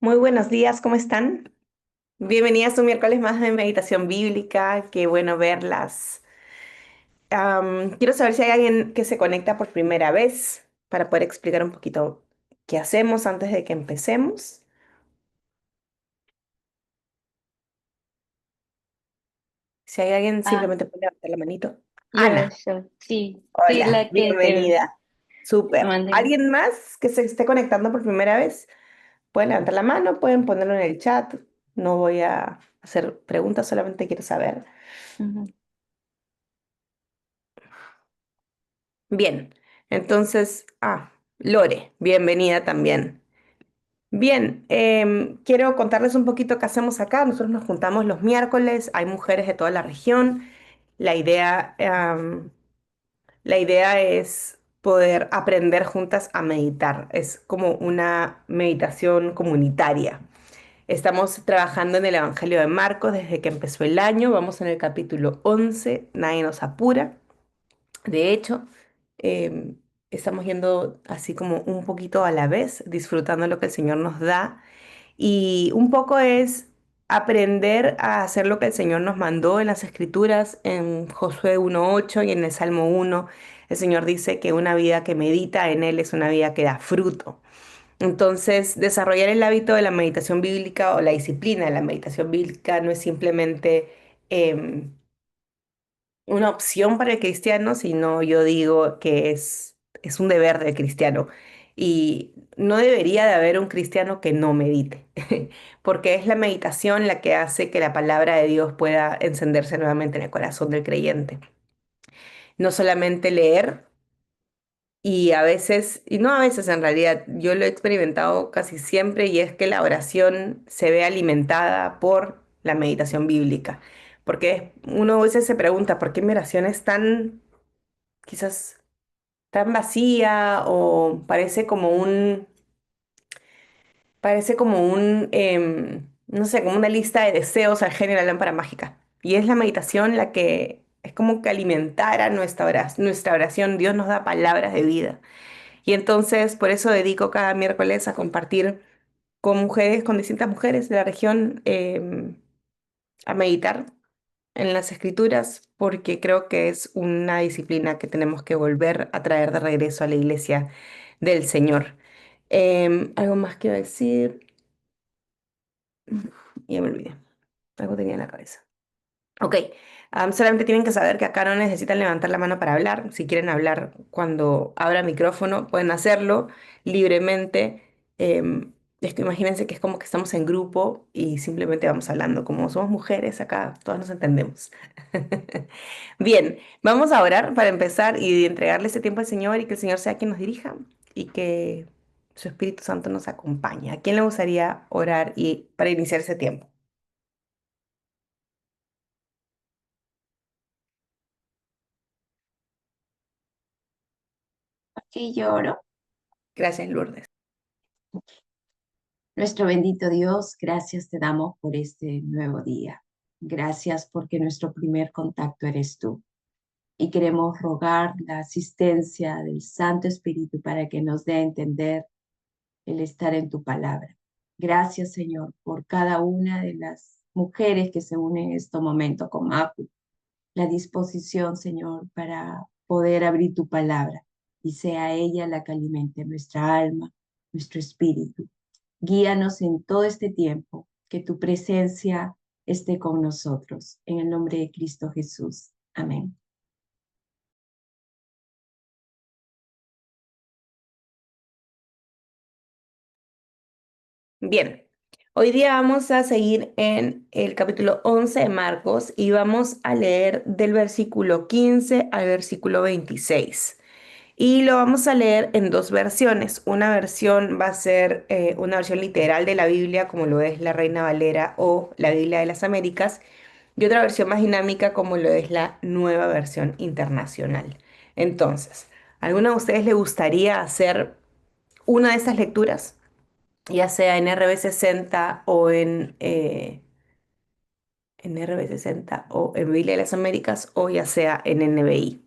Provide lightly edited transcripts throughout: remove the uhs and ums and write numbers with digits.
Muy buenos días, ¿cómo están? Bienvenidas a un miércoles más de meditación bíblica, qué bueno verlas. Quiero saber si hay alguien que se conecta por primera vez para poder explicar un poquito qué hacemos antes de que empecemos. Si hay alguien, Ah, simplemente puede levantar la manito. yo, Ana, sí, sí, hola, la que bienvenida. te Súper. mandé. ¿Alguien más que se esté conectando por primera vez? Pueden levantar la mano, pueden ponerlo en el chat. No voy a hacer preguntas, solamente quiero saber. Ujú. Bien, entonces, Lore, bienvenida también. Bien, quiero contarles un poquito qué hacemos acá. Nosotros nos juntamos los miércoles, hay mujeres de toda la región. La idea, la idea es poder aprender juntas a meditar. Es como una meditación comunitaria. Estamos trabajando en el Evangelio de Marcos desde que empezó el año. Vamos en el capítulo 11. Nadie nos apura. De hecho, em, estamos yendo así como un poquito a la vez, disfrutando lo que el Señor nos da. Y un poco es aprender a hacer lo que el Señor nos mandó en las Escrituras, en Josué 1:8 y en el Salmo 1. El Señor dice que una vida que medita en Él es una vida que da fruto. Entonces, desarrollar el hábito de la meditación bíblica o la disciplina de la meditación bíblica no es simplemente em, una opción para el cristiano, sino yo digo que es un deber del cristiano. Y no debería de haber un cristiano que no medite, porque es la meditación la que hace que la palabra de Dios pueda encenderse nuevamente en el corazón del creyente. No solamente leer, y a veces, y no a veces en realidad, yo lo he experimentado casi siempre, y es que la oración se ve alimentada por la meditación bíblica. Porque uno a veces se pregunta, ¿por qué mi oración es tan quizás tan vacía o parece como no sé, como una lista de deseos al genio de la lámpara mágica? Y es la meditación la que es como que alimentara nuestra oración. Dios nos da palabras de vida. Y entonces por eso dedico cada miércoles a compartir con mujeres, con distintas mujeres de la región, a meditar en las escrituras, porque creo que es una disciplina que tenemos que volver a traer de regreso a la iglesia del Señor. Algo más que decir, ya me olvidé, algo tenía en la cabeza. Ok, solamente tienen que saber que acá no necesitan levantar la mano para hablar. Si quieren hablar cuando abra micrófono, pueden hacerlo libremente. Es que imagínense que es como que estamos en grupo y simplemente vamos hablando. Como somos mujeres acá, todas nos entendemos. Bien, vamos a orar para empezar y entregarle ese tiempo al Señor y que el Señor sea quien nos dirija y que su Espíritu Santo nos acompañe. ¿A quién le gustaría orar y para iniciar ese tiempo? Aquí lloro. Gracias, Lourdes. Nuestro bendito Dios, gracias te damos por este nuevo día. Gracias porque nuestro primer contacto eres tú. Y queremos rogar la asistencia del Santo Espíritu para que nos dé a entender el estar en tu palabra. Gracias, Señor, por cada una de las mujeres que se unen en este momento con Mapu, la disposición, Señor, para poder abrir tu palabra y sea ella la que alimente nuestra alma, nuestro espíritu. Guíanos en todo este tiempo, que tu presencia esté con nosotros. En el nombre de Cristo Jesús. Amén. Bien, hoy día vamos a seguir en el capítulo 11 de Marcos y vamos a leer del versículo 15 al versículo 26. Y lo vamos a leer en dos versiones. Una versión va a ser una versión literal de la Biblia, como lo es la Reina Valera o la Biblia de las Américas, y otra versión más dinámica, como lo es la Nueva Versión Internacional. Entonces, ¿a alguno de ustedes le gustaría hacer una de estas lecturas? Ya sea en RB60 o en RB60 o en Biblia de las Américas o ya sea en NBI.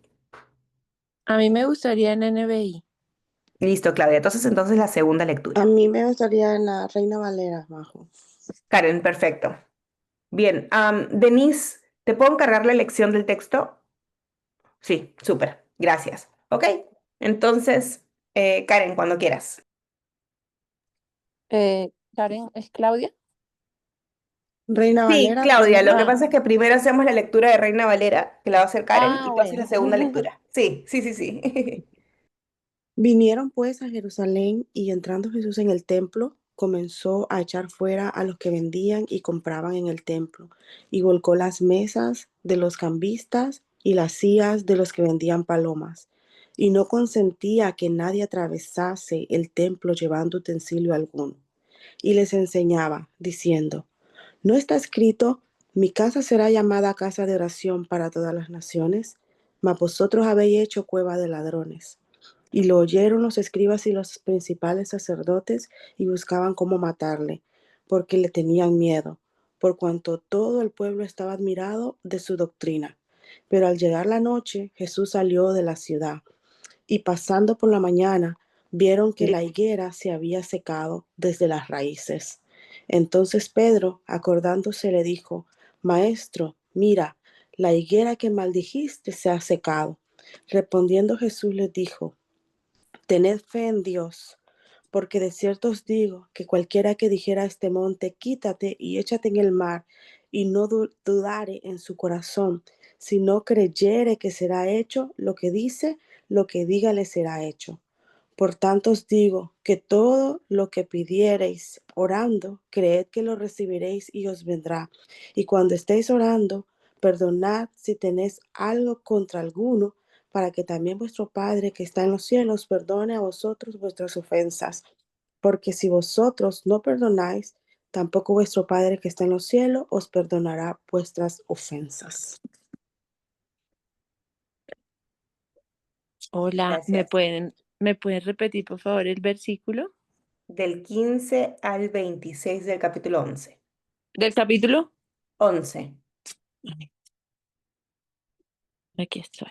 A mí me gustaría en NBI. Listo, Claudia. Entonces la segunda A lectura. mí me gustaría en la Reina Valera, bajo. Karen, perfecto. Bien. Denise, ¿te puedo encargar la elección del texto? Sí, súper. Gracias. Ok. Entonces, Karen, cuando quieras. Karen, ¿es Claudia? Reina Sí, Valera, Claudia, lo que pregunta. pasa es que primero hacemos la lectura de Reina Valera, que la va a hacer Karen, y tú haces la Bueno. segunda lectura. Sí, sí, sí, sí. Vinieron pues a Jerusalén y entrando Jesús en el templo, comenzó a echar fuera a los que vendían y compraban en el templo, y volcó las mesas de los cambistas y las sillas de los que vendían palomas, y no consentía que nadie atravesase el templo llevando utensilio alguno. Y les enseñaba, diciendo, ¿no está escrito, mi casa será llamada casa de oración para todas las naciones? Mas vosotros habéis hecho cueva de ladrones. Y lo oyeron los escribas y los principales sacerdotes y buscaban cómo matarle, porque le tenían miedo, por cuanto todo el pueblo estaba admirado de su doctrina. Pero al llegar la noche, Jesús salió de la ciudad y pasando por la mañana, vieron que la higuera se había secado desde las raíces. Entonces Pedro, acordándose, le dijo, Maestro, mira, la higuera que maldijiste se ha secado. Respondiendo Jesús les dijo, Tened fe en Dios, porque de cierto os digo que cualquiera que dijera a este monte, quítate y échate en el mar, y no dudare en su corazón, sino creyere que será hecho lo que dice, lo que diga le será hecho. Por tanto os digo que todo lo que pidiereis orando, creed que lo recibiréis y os vendrá. Y cuando estéis orando, perdonad si tenéis algo contra alguno, para que también vuestro Padre que está en los cielos perdone a vosotros vuestras ofensas. Porque si vosotros no perdonáis, tampoco vuestro Padre que está en los cielos os perdonará vuestras ofensas. Hola, Gracias. ¿me pueden repetir por favor el versículo Del 15 al 26 del capítulo 11. del capítulo? 11. Aquí está.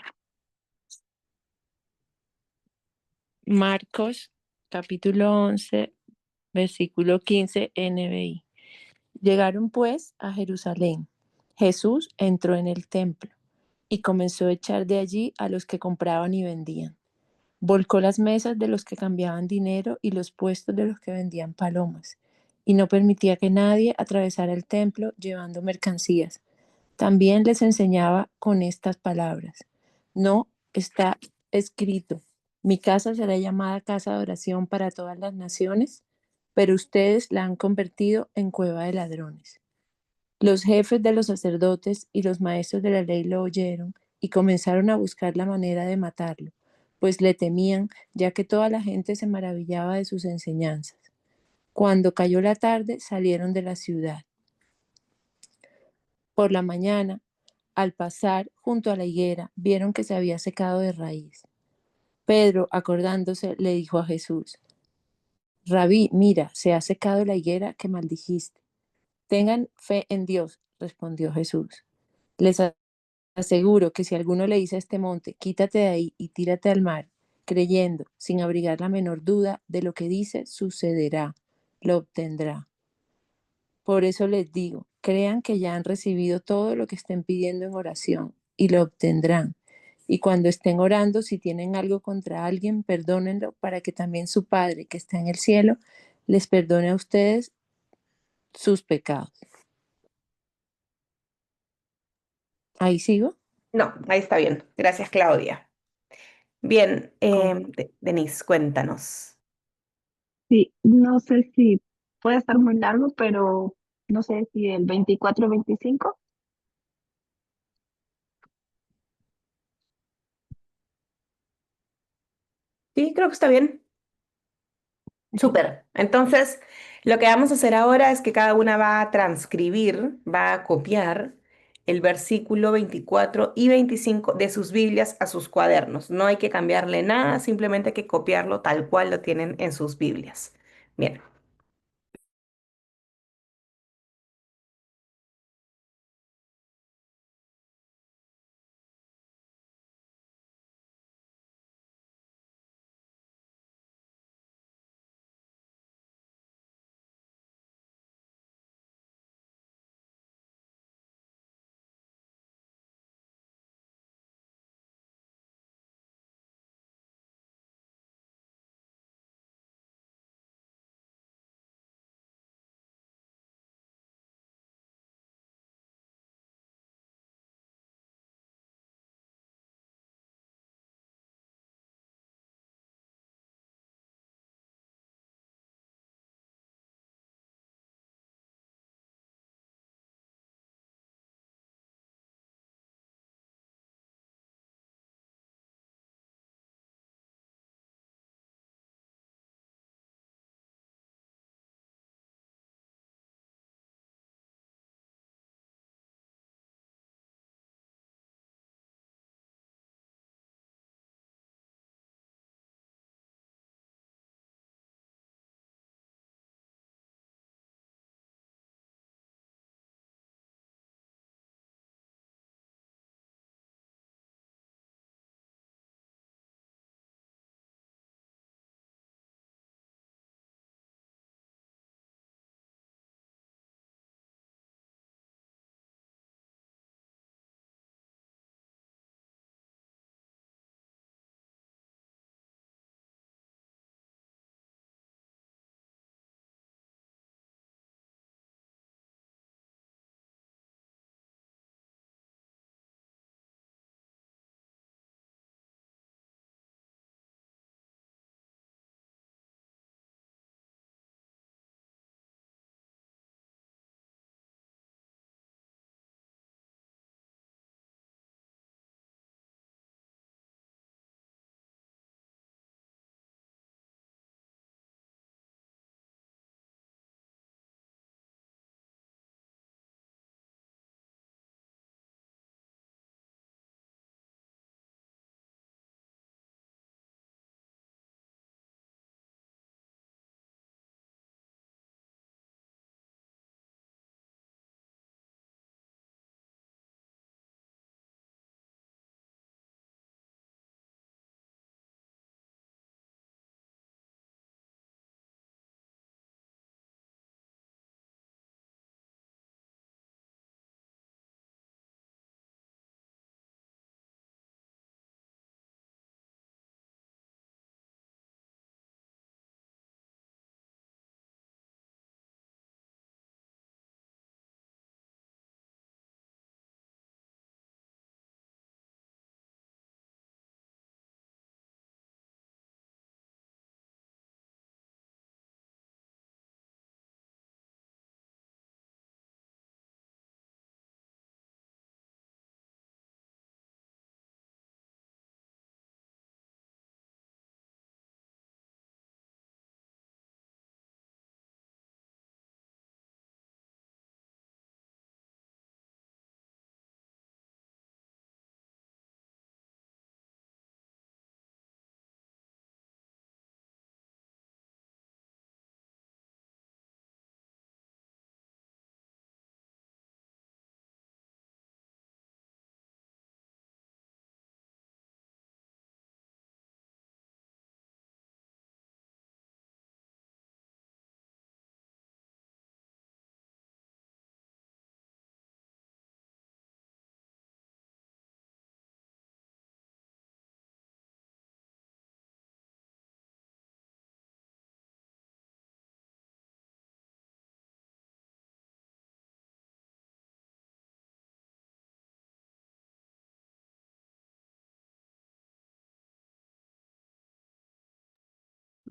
Marcos, capítulo 11, versículo 15, NBI. Llegaron pues a Jerusalén. Jesús entró en el templo y comenzó a echar de allí a los que compraban y vendían. Volcó las mesas de los que cambiaban dinero y los puestos de los que vendían palomas, y no permitía que nadie atravesara el templo llevando mercancías. También les enseñaba con estas palabras: No está escrito, mi casa será llamada casa de oración para todas las naciones, pero ustedes la han convertido en cueva de ladrones. Los jefes de los sacerdotes y los maestros de la ley lo oyeron y comenzaron a buscar la manera de matarlo, pues le temían, ya que toda la gente se maravillaba de sus enseñanzas. Cuando cayó la tarde, salieron de la ciudad. Por la mañana, al pasar junto a la higuera, vieron que se había secado de raíz. Pedro, acordándose, le dijo a Jesús: Rabí, mira, se ha secado la higuera que maldijiste. Tengan fe en Dios, respondió Jesús. Les aseguro que si alguno le dice a este monte, quítate de ahí y tírate al mar, creyendo, sin abrigar la menor duda de lo que dice, sucederá, lo obtendrá. Por eso les digo, crean que ya han recibido todo lo que estén pidiendo en oración y lo obtendrán. Y cuando estén orando, si tienen algo contra alguien, perdónenlo para que también su Padre que está en el cielo les perdone a ustedes sus pecados. ¿Ahí sigo? No, ahí está bien. Gracias, Claudia. Bien, Con... Denise, cuéntanos. Sí, no sé si puede estar muy largo, pero no sé si el 24 o 25. Sí, creo que está bien. Ok. Súper. Entonces, lo que vamos a hacer ahora es que cada una va a transcribir, va a copiar el versículo 24 y 25 de sus Biblias a sus cuadernos. No hay que cambiarle nada, simplemente hay que copiarlo tal cual lo tienen en sus Biblias. Bien.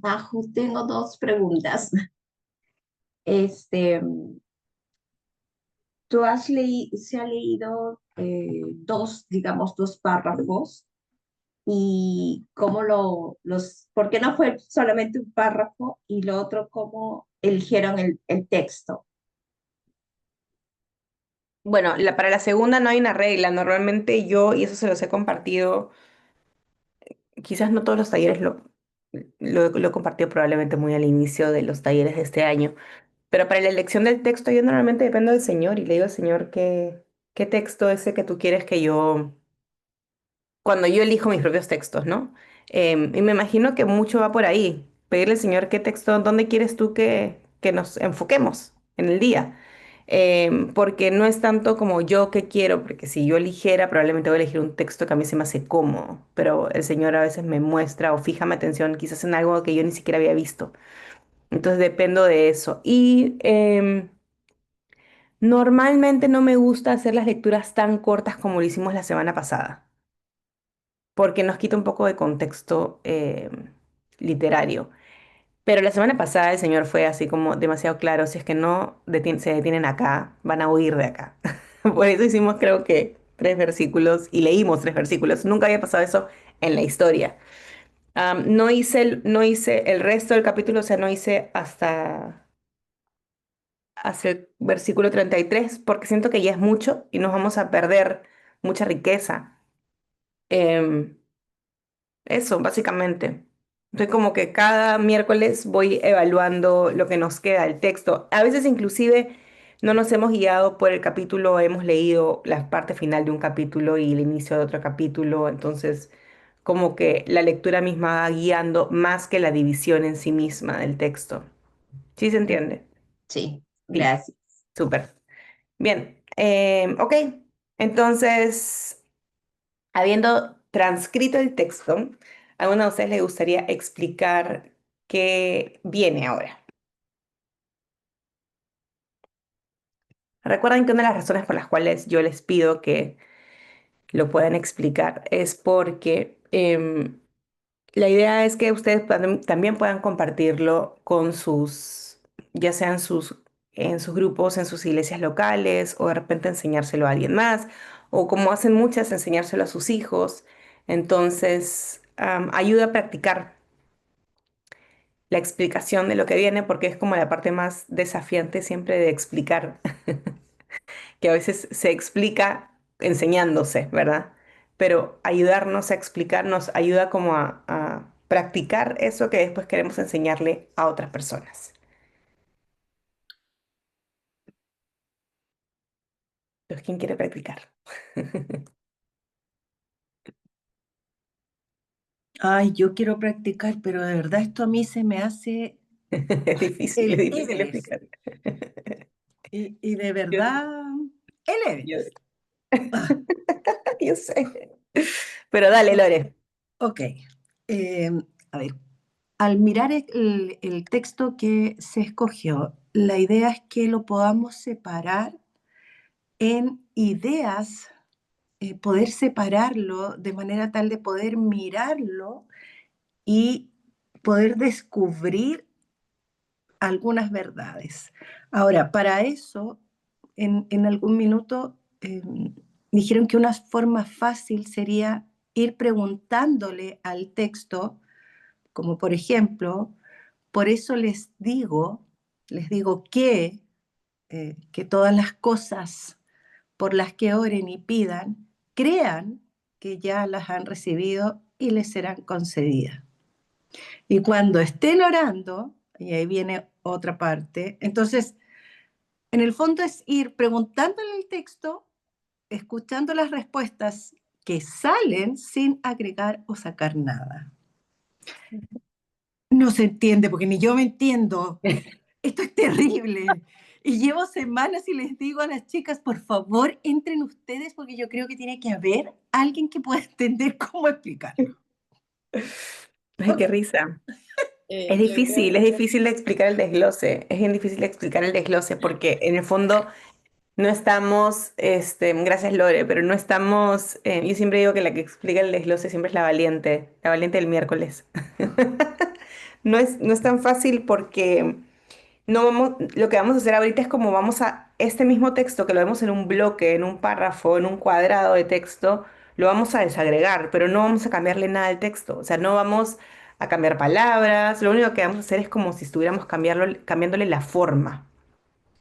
Majo, tengo dos preguntas. Este, se ha leído dos, digamos, dos párrafos y ¿por qué no fue solamente un párrafo y lo otro, cómo eligieron el texto? Bueno, para la segunda no hay una regla. Normalmente yo, y eso se los he compartido, quizás no todos los talleres lo he compartido probablemente muy al inicio de los talleres de este año, pero para la elección del texto yo normalmente dependo del Señor y le digo al Señor qué texto es el que tú quieres que yo cuando yo elijo mis propios textos, ¿no? Y me imagino que mucho va por ahí. Pedirle al Señor qué texto, dónde quieres tú que nos enfoquemos en el día. Porque no es tanto como yo que quiero, porque si yo eligiera, probablemente voy a elegir un texto que a mí se me hace cómodo, pero el Señor a veces me muestra o fija mi atención quizás en algo que yo ni siquiera había visto. Entonces dependo de eso. Y normalmente no me gusta hacer las lecturas tan cortas como lo hicimos la semana pasada porque nos quita un poco de contexto literario. Pero la semana pasada el señor fue así como demasiado claro, si es que no se detienen acá, van a huir de acá. Por eso hicimos creo que 3 versículos y leímos 3 versículos. Nunca había pasado eso en la historia. No hice el resto del capítulo, o sea, no hice hasta el versículo 33 porque siento que ya es mucho y nos vamos a perder mucha riqueza. Em, Eso, básicamente. Entonces, como que cada miércoles voy evaluando lo que nos queda del texto. A veces inclusive no nos hemos guiado por el capítulo, hemos leído la parte final de un capítulo y el inicio de otro capítulo. Entonces, como que la lectura misma va guiando más que la división en sí misma del texto. ¿Sí se entiende? Sí, Sí, gracias. súper. Bien, ok. Entonces, habiendo transcrito el texto, ¿a alguno de ustedes le gustaría explicar qué viene ahora? Recuerden que una de las razones por las cuales yo les pido que lo puedan explicar es porque la idea es que ustedes también puedan compartirlo con ya sean en sus grupos, en sus iglesias locales, o de repente enseñárselo a alguien más, o como hacen muchas, enseñárselo a sus hijos. Entonces, ayuda a practicar la explicación de lo que viene, porque es como la parte más desafiante siempre de explicar, que a veces se explica enseñándose, ¿verdad? Pero ayudarnos a explicar nos ayuda como a practicar eso que después queremos enseñarle a otras personas. Entonces, ¿quién quiere practicar? Ay, yo quiero practicar, pero de verdad esto a mí se me hace Es el difícil Everest. explicar. Y de Yo, verdad, el yo, Everest. Ah, yo sé. Pero dale, o- Lore. ok. Eh, a ver, al mirar el texto que se escogió, la idea es que lo podamos separar en ideas, poder separarlo de manera tal de poder mirarlo y poder descubrir algunas verdades. Ahora, para eso, en algún minuto dijeron que una forma fácil sería ir preguntándole al texto, como por ejemplo, por eso les digo que todas las cosas por las que oren y pidan, crean que ya las han recibido y les serán concedidas. Y cuando estén orando, y ahí viene otra parte, entonces, en el fondo es ir preguntándole el texto, escuchando las respuestas que salen sin agregar o sacar nada. No se entiende porque ni yo me entiendo. Esto es terrible. Y llevo semanas y les digo a las chicas, por favor, entren ustedes porque yo creo que tiene que haber alguien que pueda entender cómo explicarlo. Ay, Ok. qué risa. Yo creo Es difícil de explicar el desglose, es bien difícil de explicar el desglose porque en el fondo no estamos, gracias Lore, pero no estamos, yo siempre digo que la que explica el desglose siempre es la valiente del miércoles. no es tan fácil porque no vamos, lo que vamos a hacer ahorita es como vamos a este mismo texto que lo vemos en un bloque, en un párrafo, en un cuadrado de texto, lo vamos a desagregar, pero no vamos a cambiarle nada al texto. O sea, no vamos a cambiar palabras, lo único que vamos a hacer es como si estuviéramos cambiándole la forma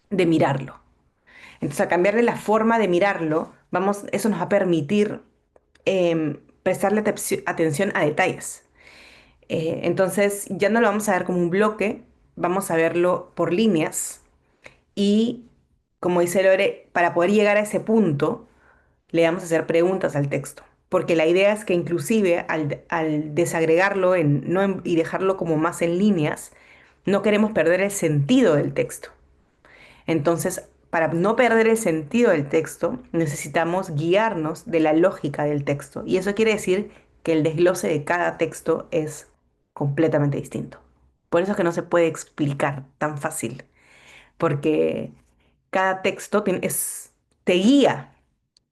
de mirarlo. Entonces, a cambiarle la forma de mirarlo, eso nos va a permitir prestarle atención a detalles. Entonces, ya no lo vamos a ver como un bloque, vamos a verlo por líneas y, como dice Lore, para poder llegar a ese punto, le vamos a hacer preguntas al texto. Porque la idea es que inclusive al desagregarlo y dejarlo como más en líneas, no queremos perder el sentido del texto. Entonces, para no perder el sentido del texto, necesitamos guiarnos de la lógica del texto. Y eso quiere decir que el desglose de cada texto es completamente distinto. Por eso es que no se puede explicar tan fácil, porque cada texto te guía.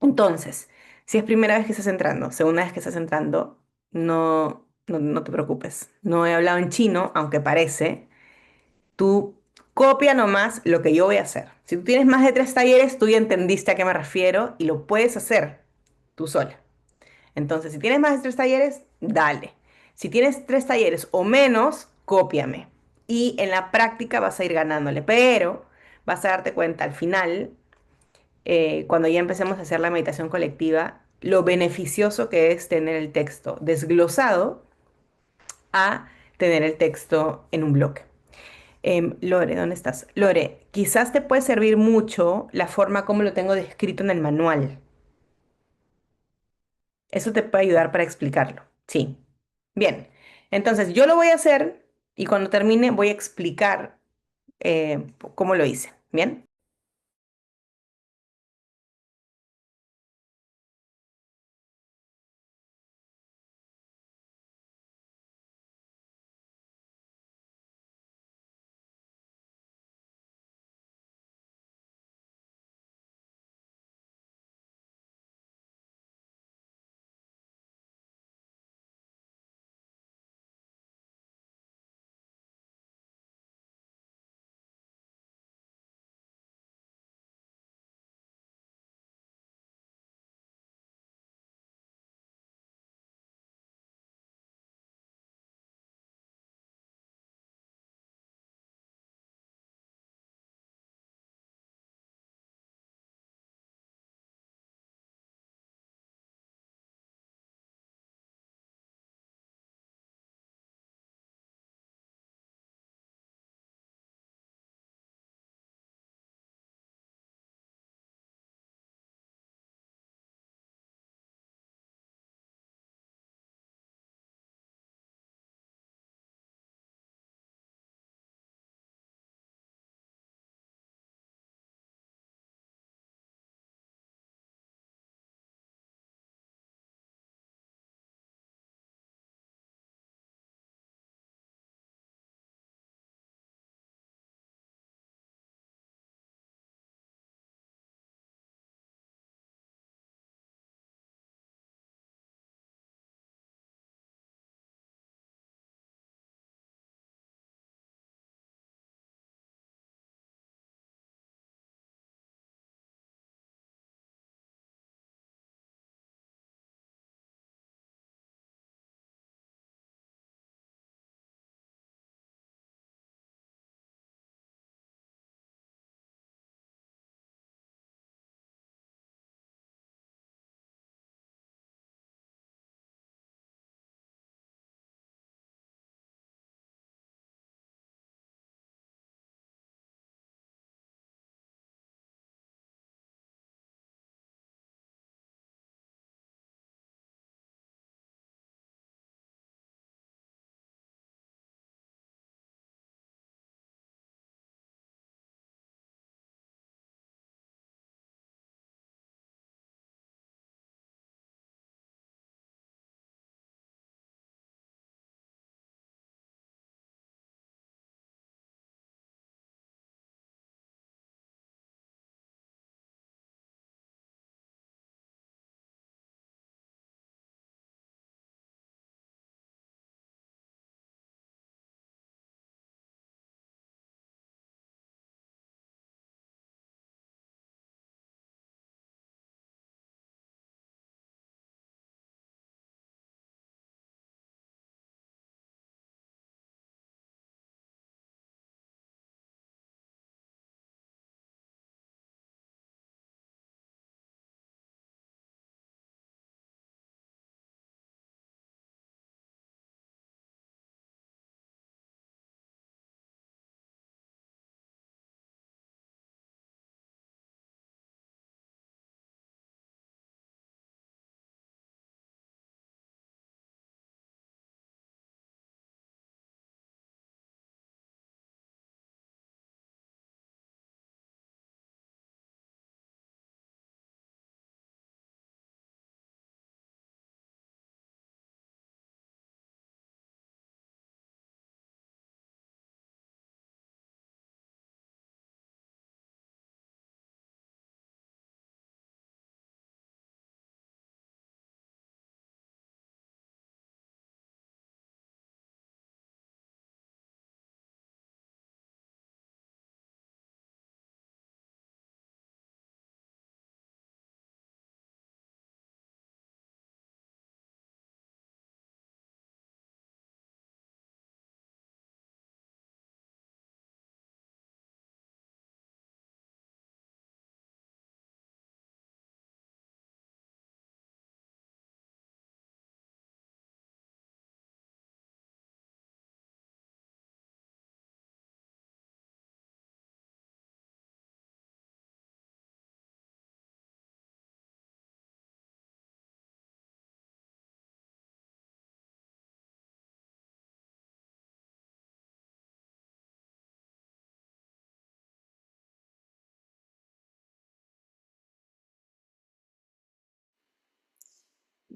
Entonces, si es primera vez que estás entrando, segunda vez que estás entrando, no te preocupes. No he hablado en chino, aunque parece. Tú copia nomás lo que yo voy a hacer. Si tú tienes más de 3 talleres, tú ya entendiste a qué me refiero y lo puedes hacer tú sola. Entonces, si tienes más de 3 talleres, dale. Si tienes 3 talleres o menos, cópiame. Y en la práctica vas a ir ganándole, pero vas a darte cuenta al final, cuando ya empecemos a hacer la meditación colectiva, lo beneficioso que es tener el texto desglosado a tener el texto en un bloque. Lore, ¿dónde estás? Lore, quizás te puede servir mucho la forma como lo tengo descrito en el manual. Eso te puede ayudar para explicarlo. Sí. Bien. Entonces, yo lo voy a hacer y cuando termine voy a explicar cómo lo hice. Bien.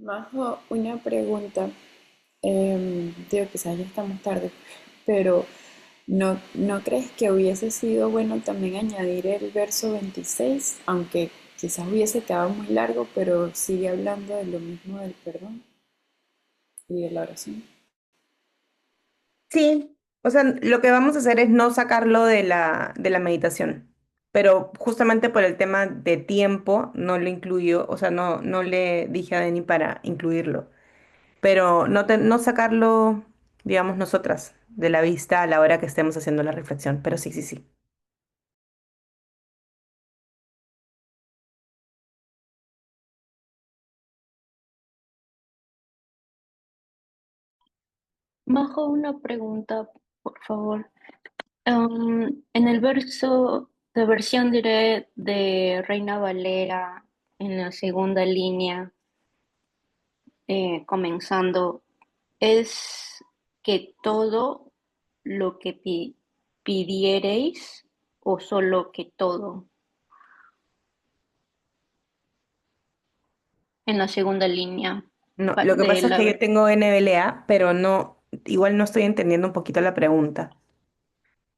Majo, una pregunta. Digo, quizás ya estamos tarde, pero ¿no crees que hubiese sido bueno también añadir el verso 26, aunque quizás hubiese quedado muy largo, pero sigue hablando de lo mismo del perdón y de la oración? Sí, o sea, lo que vamos a hacer es no sacarlo de la meditación, pero justamente por el tema de tiempo no lo incluyo, o sea, no le dije a Denny para incluirlo, pero no sacarlo, digamos, nosotras de la vista a la hora que estemos haciendo la reflexión, pero sí, sí, sí. Majo, una pregunta, por favor. En el verso de versión diré de Reina Valera, en la segunda línea, comenzando, es que todo lo que pidiereis o solo que todo, en la segunda línea No, lo que de pasa es que yo la... tengo NBLA, pero no, igual no estoy entendiendo un poquito la pregunta.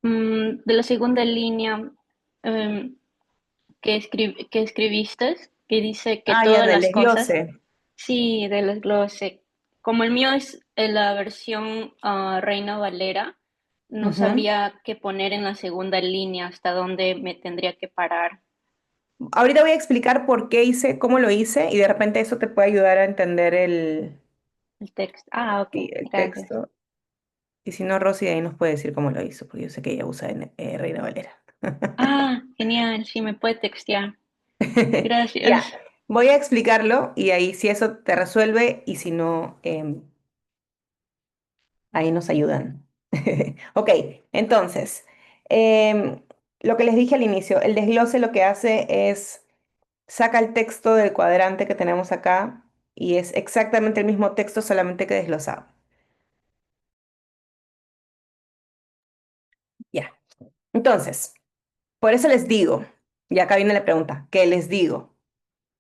De la segunda línea em, que escribiste, que dice que Ah, ya, todas del las cosas, desglose. sí, de los glosses. Como el mío es la versión Reina Valera, no Ujú. sabría qué poner en la segunda línea, hasta dónde me tendría que parar Ahorita voy a explicar por qué hice, cómo lo hice, y de repente eso te puede ayudar a entender el texto. Ah, ok, sí, el gracias. texto. Y si no, Rosy de ahí nos puede decir cómo lo hizo, porque yo sé que ella usa Reina Valera. Ah, genial, sí, me puede textear. Ya, Gracias. voy a explicarlo y ahí si eso te resuelve y si no, ahí nos ayudan. Ok, entonces, em, lo que les dije al inicio, el desglose lo que hace es saca el texto del cuadrante que tenemos acá y es exactamente el mismo texto, solamente que desglosado. Ya, entonces, por eso les digo, y acá viene la pregunta, ¿qué les digo?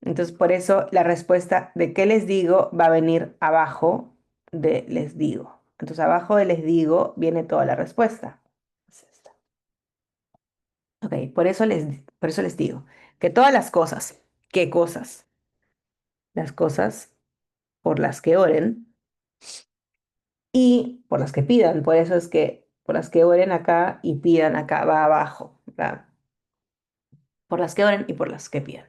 Entonces, por eso la respuesta de qué les digo va a venir abajo de les digo. Entonces, abajo de les digo viene toda la respuesta. Es esta. Ok, por eso les digo que todas las cosas, ¿qué cosas? Las cosas por las que oren y por las que pidan. Por eso es que por las que oren acá y pidan acá va abajo, ¿verdad? Por las que oren y por las que pidan.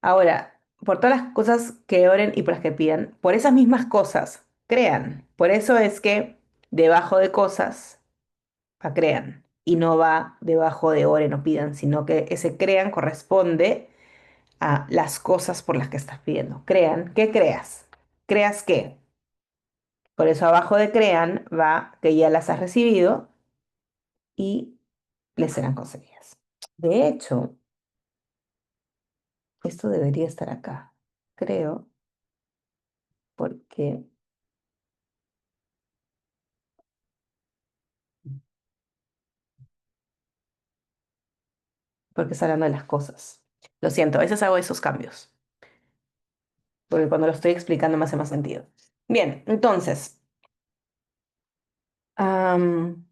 Ahora, por todas las cosas que oren y por las que pidan, por esas mismas cosas, crean. Por eso es que debajo de cosas va crean y no va debajo de oren o pidan, sino que ese crean corresponde a las cosas por las que estás pidiendo. Crean, ¿qué creas? ¿Creas qué? Por eso abajo de crean va que ya las has recibido y les serán conseguidas. De hecho, esto debería estar acá, creo, porque está hablando de las cosas. Lo siento, a veces hago esos cambios, porque cuando lo estoy explicando me hace más sentido. Bien, entonces, am,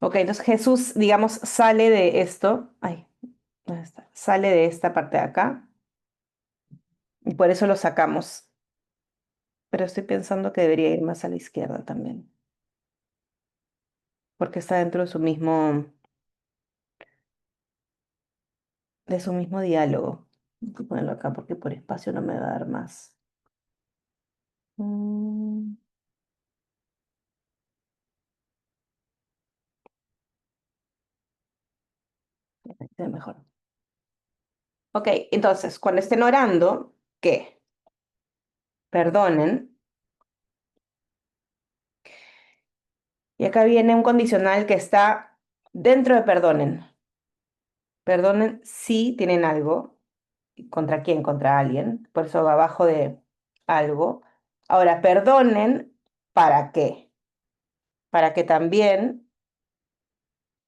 ok, entonces Jesús, digamos, sale de esto, ay, ¿dónde está? Sale de esta parte de acá, y por eso lo sacamos, pero estoy pensando que debería ir más a la izquierda también, porque está dentro de su mismo diálogo. Voy a ponerlo acá porque por espacio no me va a dar más. Mm, este mejor. Ok, entonces, cuando estén orando, ¿qué? Perdonen. Y acá viene un condicional que está dentro de perdonen. Perdonen si tienen algo. ¿Contra quién? Contra alguien. Por eso va abajo de algo. Ahora, perdonen, ¿para qué? Para que también,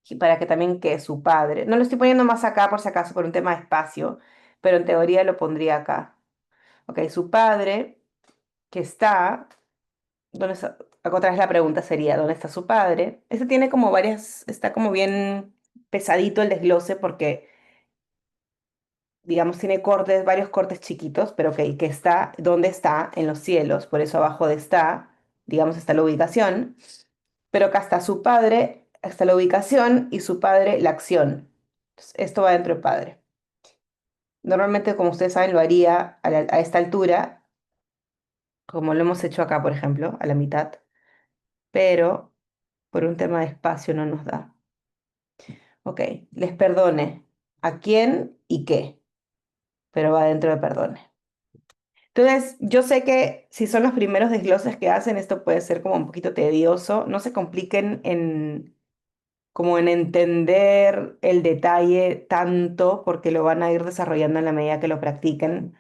y para que también que su padre. No lo estoy poniendo más acá por si acaso por un tema de espacio, pero en teoría lo pondría acá. Ok, su padre, que está, ¿dónde está? Acá otra vez la pregunta sería, ¿dónde está su padre? Este tiene como varias, está como bien pesadito el desglose porque, digamos, tiene cortes, varios cortes chiquitos, pero ok, que está, ¿dónde está? En los cielos, por eso abajo de está, digamos, está la ubicación, pero acá está su padre, está la ubicación y su padre, la acción. Entonces, esto va dentro del padre. Normalmente, como ustedes saben, lo haría a esta altura, como lo hemos hecho acá, por ejemplo, a la mitad, pero por un tema de espacio no nos da. Ok, les perdone. ¿A quién y qué? Pero va dentro de perdone. Entonces, yo sé que si son los primeros desgloses que hacen, esto puede ser como un poquito tedioso. No se compliquen en como en entender el detalle tanto, porque lo van a ir desarrollando en la medida que lo practiquen.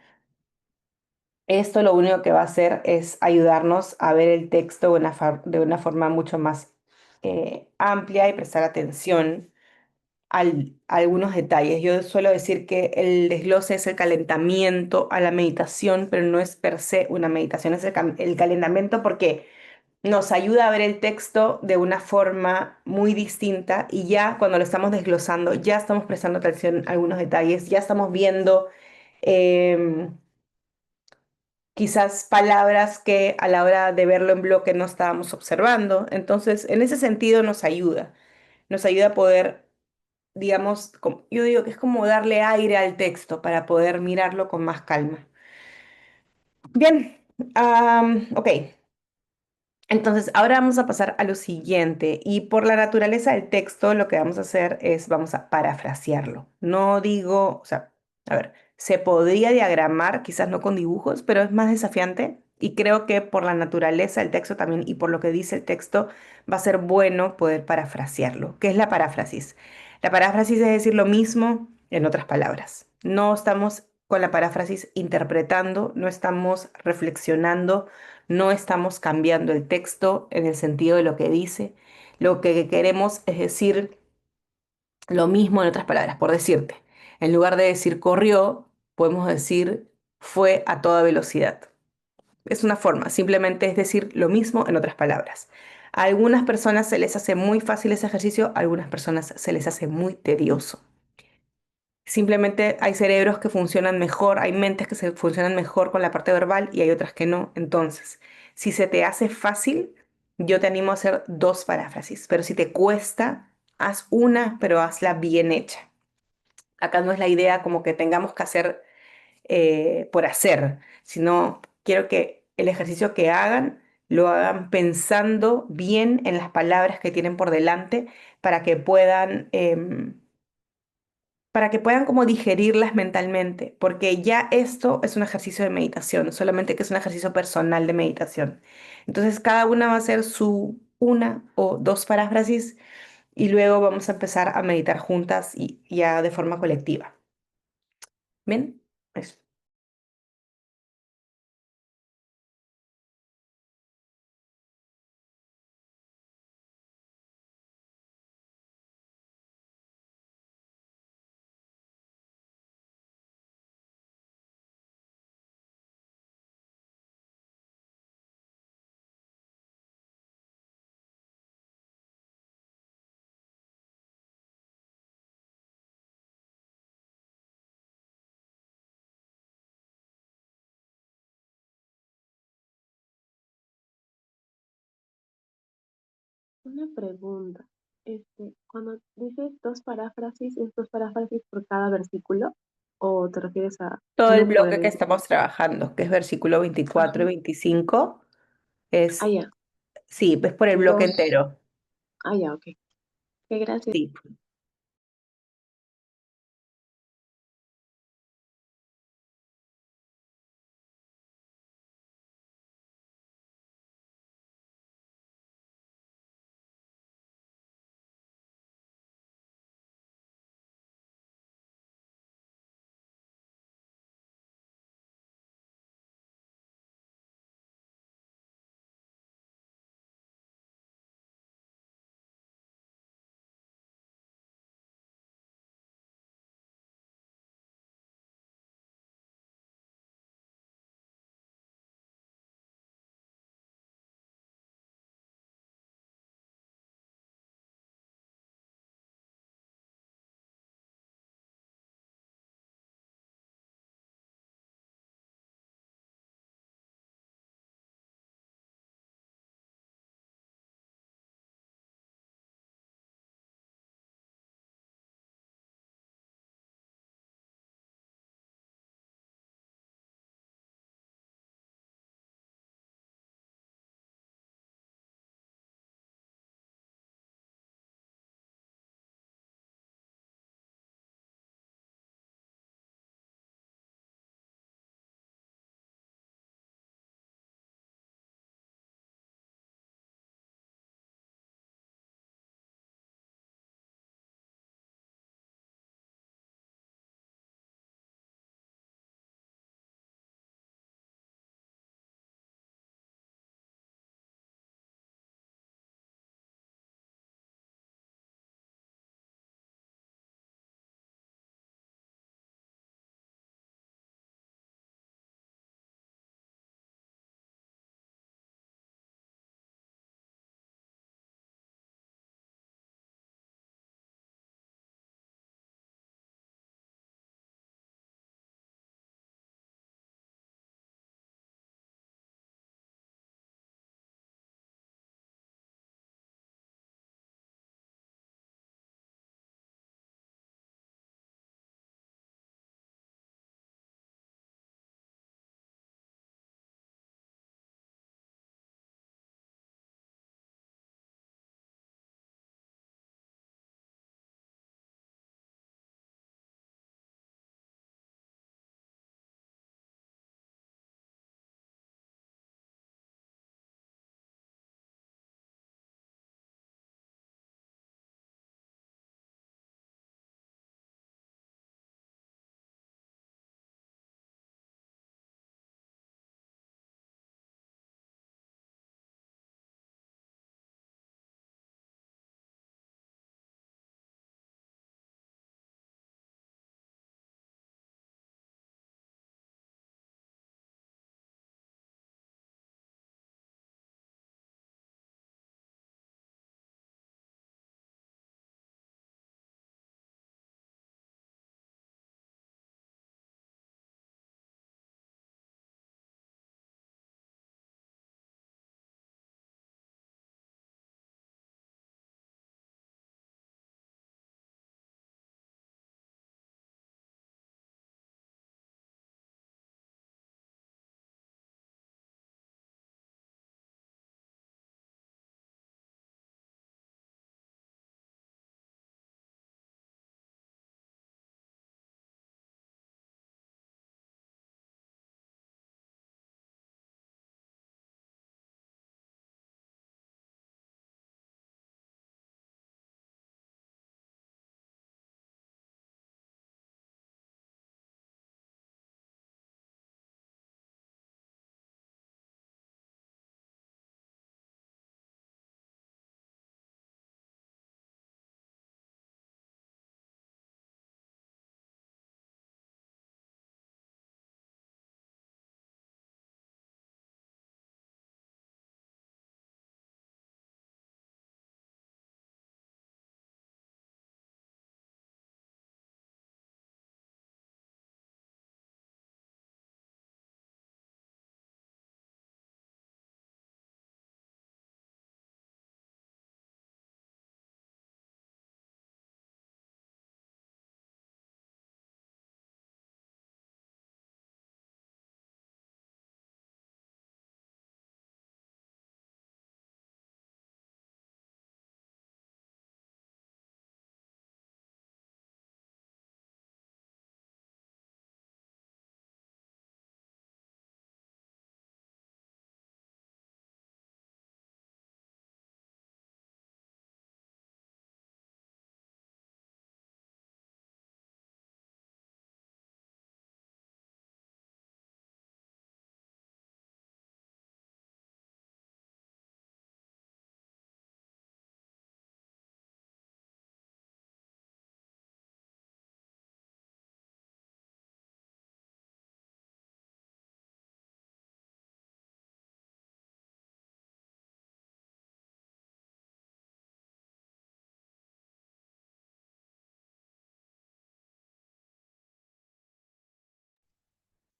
Esto lo único que va a hacer es ayudarnos a ver el texto de una forma mucho más amplia y prestar atención a algunos detalles. Yo suelo decir que el desglose es el calentamiento a la meditación, pero no es per se una meditación, es el calentamiento porque nos ayuda a ver el texto de una forma muy distinta y ya cuando lo estamos desglosando, ya estamos prestando atención a algunos detalles, ya estamos viendo em, quizás palabras que a la hora de verlo en bloque no estábamos observando. Entonces, en ese sentido nos ayuda a poder, digamos, yo digo que es como darle aire al texto para poder mirarlo con más calma. Bien, ok. Entonces, ahora vamos a pasar a lo siguiente y por la naturaleza del texto lo que vamos a hacer es vamos a parafrasearlo. No digo, o sea, a ver, se podría diagramar, quizás no con dibujos, pero es más desafiante y creo que por la naturaleza del texto también y por lo que dice el texto va a ser bueno poder parafrasearlo. ¿Qué es la paráfrasis? La paráfrasis es decir lo mismo en otras palabras. No estamos con la paráfrasis interpretando, no estamos reflexionando, no estamos cambiando el texto en el sentido de lo que dice. Lo que queremos es decir lo mismo en otras palabras. Por decirte, en lugar de decir corrió, podemos decir fue a toda velocidad. Es una forma, simplemente es decir lo mismo en otras palabras. A algunas personas se les hace muy fácil ese ejercicio, a algunas personas se les hace muy tedioso. Simplemente hay cerebros que funcionan mejor, hay mentes que se funcionan mejor con la parte verbal y hay otras que no. Entonces, si se te hace fácil, yo te animo a hacer dos paráfrasis, pero si te cuesta, haz una, pero hazla bien hecha. Acá no es la idea como que tengamos que hacer por hacer, sino quiero que el ejercicio que hagan lo hagan pensando bien en las palabras que tienen por delante para que puedan como digerirlas mentalmente, porque ya esto es un ejercicio de meditación, solamente que es un ejercicio personal de meditación. Entonces cada una va a hacer su una o dos paráfrasis y luego vamos a empezar a meditar juntas y ya de forma colectiva. ¿Bien? Eso. Una pregunta. Cuando dices dos paráfrasis, ¿es dos paráfrasis por cada versículo? ¿O te refieres a Todo el uno por bloque que el... estamos trabajando, que es versículo 24 y Ajá. 25, Ah, es, ya. sí, es por el bloque Dos. entero. Ah, ya, ok. Ok, gracias. Sí.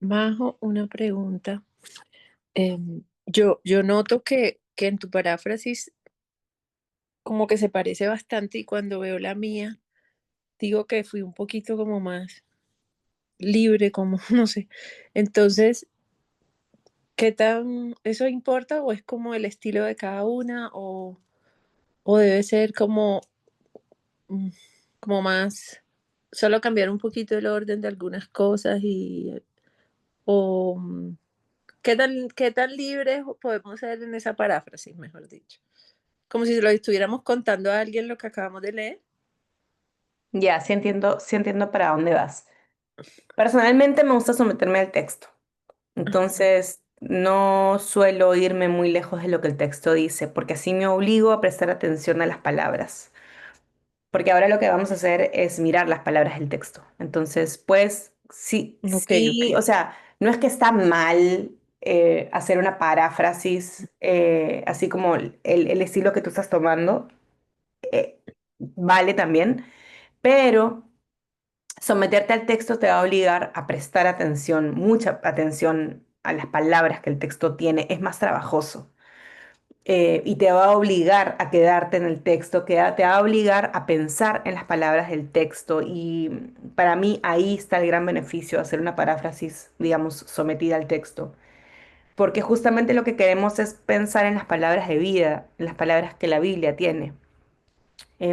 Majo, una pregunta. Yo noto que en tu paráfrasis como que se parece bastante y cuando veo la mía, digo que fui un poquito como más libre, como no sé. Entonces, ¿qué tan eso importa o es como el estilo de cada una o debe ser como, mm, como más, solo cambiar un poquito el orden de algunas cosas o qué tan libres podemos ser en esa paráfrasis, mejor dicho? Como si se lo estuviéramos contando a alguien lo que acabamos de leer. Ya, sí entiendo para dónde vas. Personalmente me gusta someterme al texto, entonces no suelo irme muy lejos de lo que el texto dice, porque así me obligo a prestar atención a las palabras. Porque ahora lo que vamos a hacer es mirar las palabras del texto. Entonces, pues, sí, Ok, ok. sí, o sea, no es que está mal hacer una paráfrasis, así como el estilo que tú estás tomando, vale también, pero someterte al texto te va a obligar a prestar atención, mucha atención a las palabras que el texto tiene. Es más trabajoso y te va a obligar a quedarte en el texto, te va a obligar a pensar en las palabras del texto y para mí ahí está el gran beneficio de hacer una paráfrasis, digamos, sometida al texto, porque justamente lo que queremos es pensar en las palabras de vida, en las palabras que la Biblia tiene,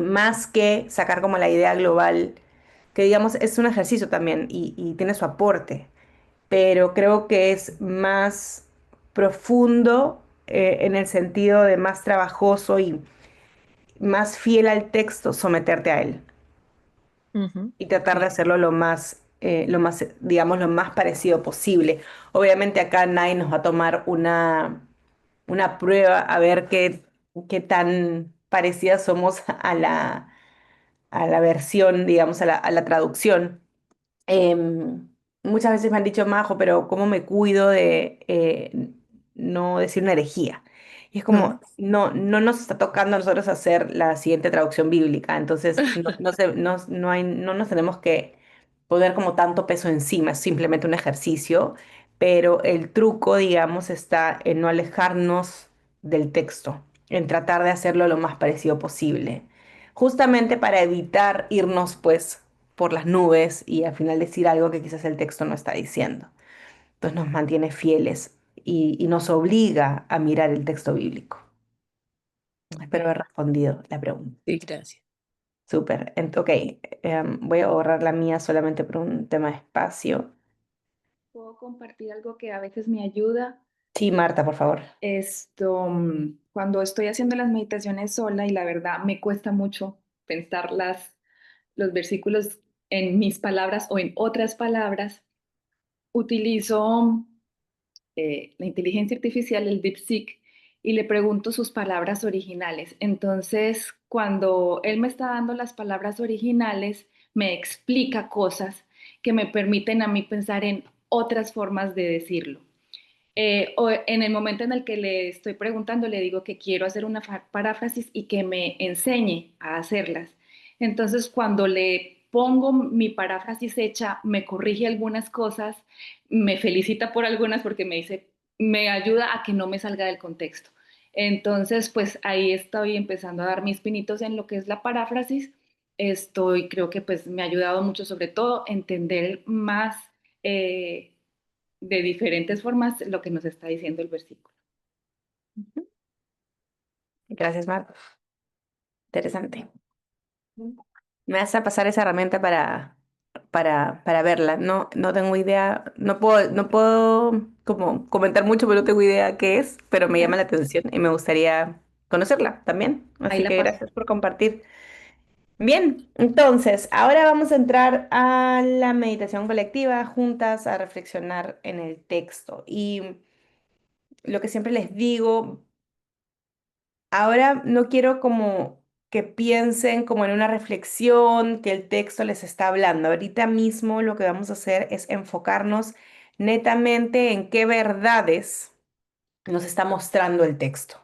más que sacar como la idea global, que digamos es un ejercicio también y tiene su aporte, pero creo que es más profundo en el sentido de más trabajoso y más fiel al texto someterte a él Ujú, y tratar de sí, hacerlo lo más, digamos, lo más parecido posible. Obviamente acá nadie nos va a tomar una prueba a ver qué tan parecidas somos a la versión, digamos, a la traducción. Em, Muchas veces me han dicho, Majo, pero ¿cómo me cuido de no decir una herejía? Y es como, ujú, no nos está tocando a nosotros hacer la siguiente traducción bíblica, entonces no nos tenemos que poner como tanto peso encima, es simplemente un ejercicio, pero el truco, digamos, está en no alejarnos del texto, en tratar de hacerlo lo más parecido posible, justamente para evitar irnos, pues, por las nubes y al final decir algo que quizás el texto no está diciendo. Entonces nos mantiene fieles y nos obliga a mirar el texto bíblico. Espero ok. haber respondido la pregunta. Sí, gracias. Súper. Ok, voy a borrar la mía solamente por un tema de espacio. Puedo compartir algo que a veces me ayuda. Sí, Marta, por favor. Cuando estoy haciendo las meditaciones sola y la verdad me cuesta mucho pensar los versículos en mis palabras o en otras palabras, utilizo la inteligencia artificial, el DeepSeek, y le pregunto sus palabras originales. Entonces, cuando él me está dando las palabras originales, me explica cosas que me permiten a mí pensar en otras formas de decirlo. O en el momento en el que le estoy preguntando, le digo que quiero hacer una paráfrasis y que me enseñe a hacerlas. Entonces, cuando le pongo mi paráfrasis hecha, me corrige algunas cosas, me felicita por algunas porque me dice, me ayuda a que no me salga del contexto. Entonces, pues ahí estoy empezando a dar mis pinitos en lo que es la paráfrasis. Creo que pues me ha ayudado mucho, sobre todo, entender más eh, de diferentes formas lo que nos está diciendo el versículo. Gracias, Marta. Interesante. Me vas a pasar esa herramienta para verla. No tengo idea, no puedo como comentar mucho, pero no tengo idea qué es, pero me llama la atención y me gustaría conocerla también. Ahí Así la que paso. gracias por compartir. Bien, entonces, ahora vamos a entrar a la meditación colectiva juntas a reflexionar en el texto. Y lo que siempre les digo, ahora no quiero como que piensen como en una reflexión que el texto les está hablando. Ahorita mismo lo que vamos a hacer es enfocarnos netamente en qué verdades nos está mostrando el texto.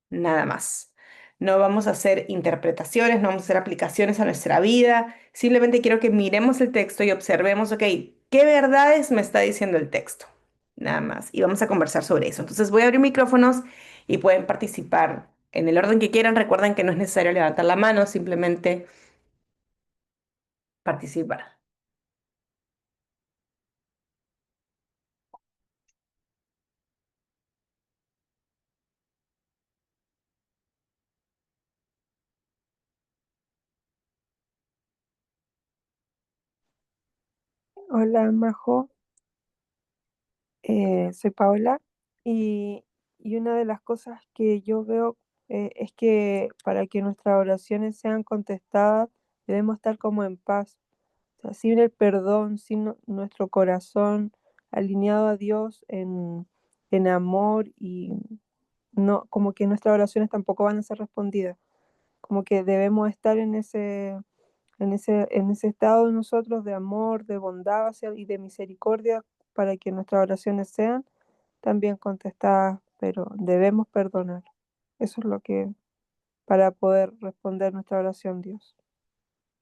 Nada más. No vamos a hacer interpretaciones, no vamos a hacer aplicaciones a nuestra vida. Simplemente quiero que miremos el texto y observemos, ok, ¿qué verdades me está diciendo el texto? Nada más. Y vamos a conversar sobre eso. Entonces voy a abrir micrófonos y pueden participar en el orden que quieran. Recuerden que no es necesario levantar la mano, simplemente participar. Hola, Majo. Soy Paola y una de las cosas que yo veo es que para que nuestras oraciones sean contestadas debemos estar como en paz, o sea, sin el perdón, sin nuestro corazón alineado a Dios en amor y no, como que nuestras oraciones tampoco van a ser respondidas, como que debemos estar en ese estado nosotros de amor, de bondad y de misericordia para que nuestras oraciones sean también contestadas, pero debemos perdonar. Eso es lo que, para poder responder nuestra oración, Dios.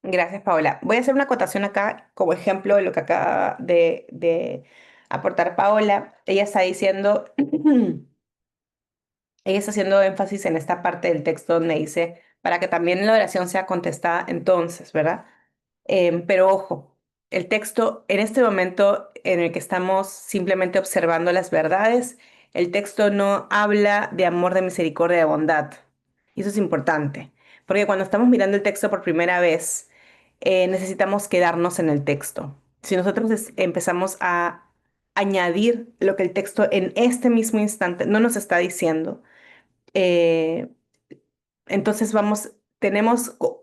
Gracias, Paola. Voy a hacer una acotación acá como ejemplo de lo que acaba de aportar Paola. Ella está diciendo, ella está haciendo énfasis en esta parte del texto donde dice, para que también la oración sea contestada entonces, ¿verdad? Pero ojo, el texto en este momento en el que estamos simplemente observando las verdades, el texto no habla de amor, de misericordia, de bondad. Y eso es importante, porque cuando estamos mirando el texto por primera vez, necesitamos quedarnos en el texto. Si nosotros empezamos a añadir lo que el texto en este mismo instante no nos está diciendo, eh, entonces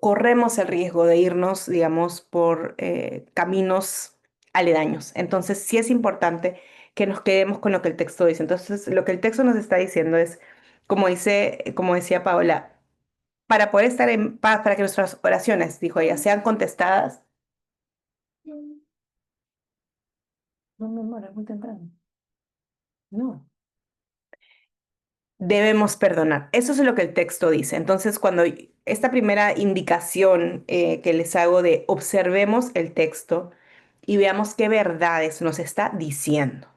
corremos el riesgo de irnos, digamos, por caminos aledaños. Entonces sí es importante que nos quedemos con lo que el texto dice. Entonces lo que el texto nos está diciendo es, como decía Paola, para poder estar en paz, para que nuestras oraciones, dijo ella, sean contestadas. No, mi amor, es muy temprano. No. Debemos perdonar. Eso es lo que el texto dice. Entonces, cuando esta primera indicación que les hago de observemos el texto y veamos qué verdades nos está diciendo,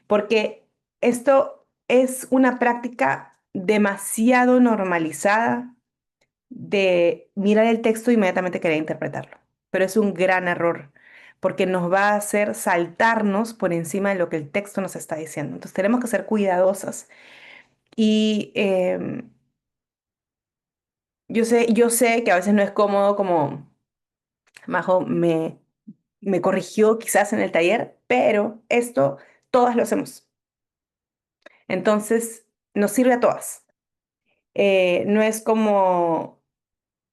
porque esto es una práctica demasiado normalizada de mirar el texto e inmediatamente querer interpretarlo, pero es un gran error porque nos va a hacer saltarnos por encima de lo que el texto nos está diciendo. Entonces, tenemos que ser cuidadosas y yo sé que a veces no es cómodo, como Majo me corrigió quizás en el taller, pero esto todas lo hacemos. Entonces, nos sirve a todas. No es como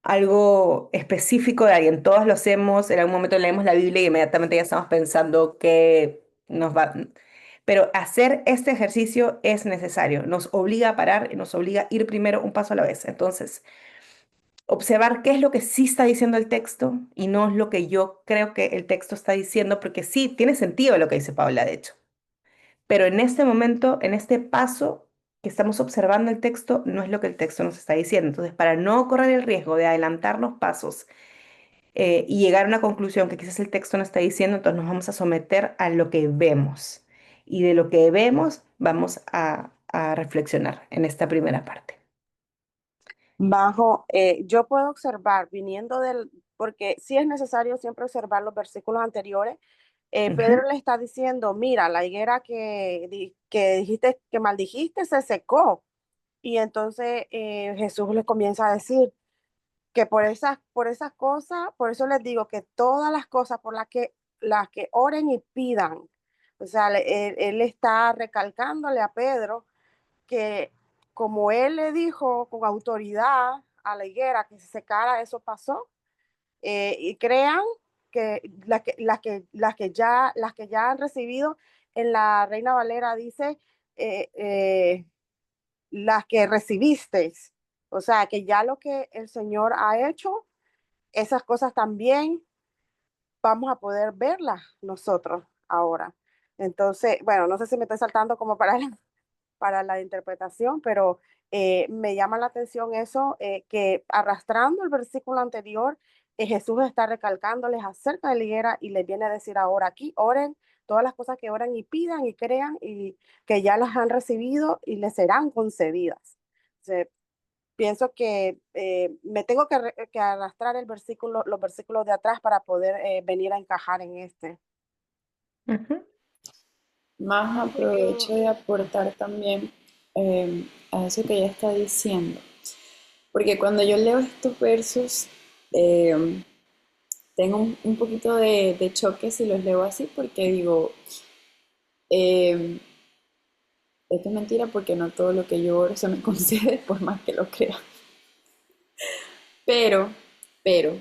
algo específico de alguien, todos lo hacemos, en algún momento leemos la Biblia y inmediatamente ya estamos pensando que nos va... Pero hacer este ejercicio es necesario, nos obliga a parar y nos obliga a ir primero un paso a la vez. Entonces, observar qué es lo que sí está diciendo el texto y no es lo que yo creo que el texto está diciendo, porque sí, tiene sentido lo que dice Paula, de hecho. Pero en este momento, en este paso que estamos observando el texto, no es lo que el texto nos está diciendo. Entonces, para no correr el riesgo de adelantarnos pasos y llegar a una conclusión que quizás el texto no está diciendo, entonces nos vamos a someter a lo que vemos. Y de lo que vemos vamos a reflexionar en esta primera parte. Yo puedo observar, viniendo porque sí es necesario siempre observar los versículos anteriores. Pedro Ujú. le está diciendo, mira, la higuera que dijiste, que maldijiste, se secó. Y entonces Jesús le comienza a decir que por esas cosas, por eso les digo que todas las cosas por las que oren y pidan, o sea, él está recalcándole a Pedro que como él le dijo con autoridad a la higuera que se secara, eso pasó. Y crean que las que ya han recibido en la Reina Valera dice eh, eh, las que recibisteis. O sea, que ya lo que el Señor ha hecho, esas cosas también vamos a poder verlas nosotros ahora. Entonces, bueno, no sé si me estoy saltando como para la interpretación, pero me llama la atención eso, que arrastrando el versículo anterior, Jesús está recalcándoles acerca de la higuera y les viene a decir ahora aquí, oren todas las cosas que oran y pidan y crean y que ya las han recibido y les serán concedidas. Entonces, pienso que me tengo que arrastrar los versículos de atrás para poder venir a encajar en este. Ujú. Más aprovecho de aportar también a eso que ella está diciendo. Porque cuando yo leo estos versos, tengo un poquito de choque si los leo así, porque digo, eh, esto es mentira porque no todo lo que yo oro se me concede, por más que lo crea. Pero, pero,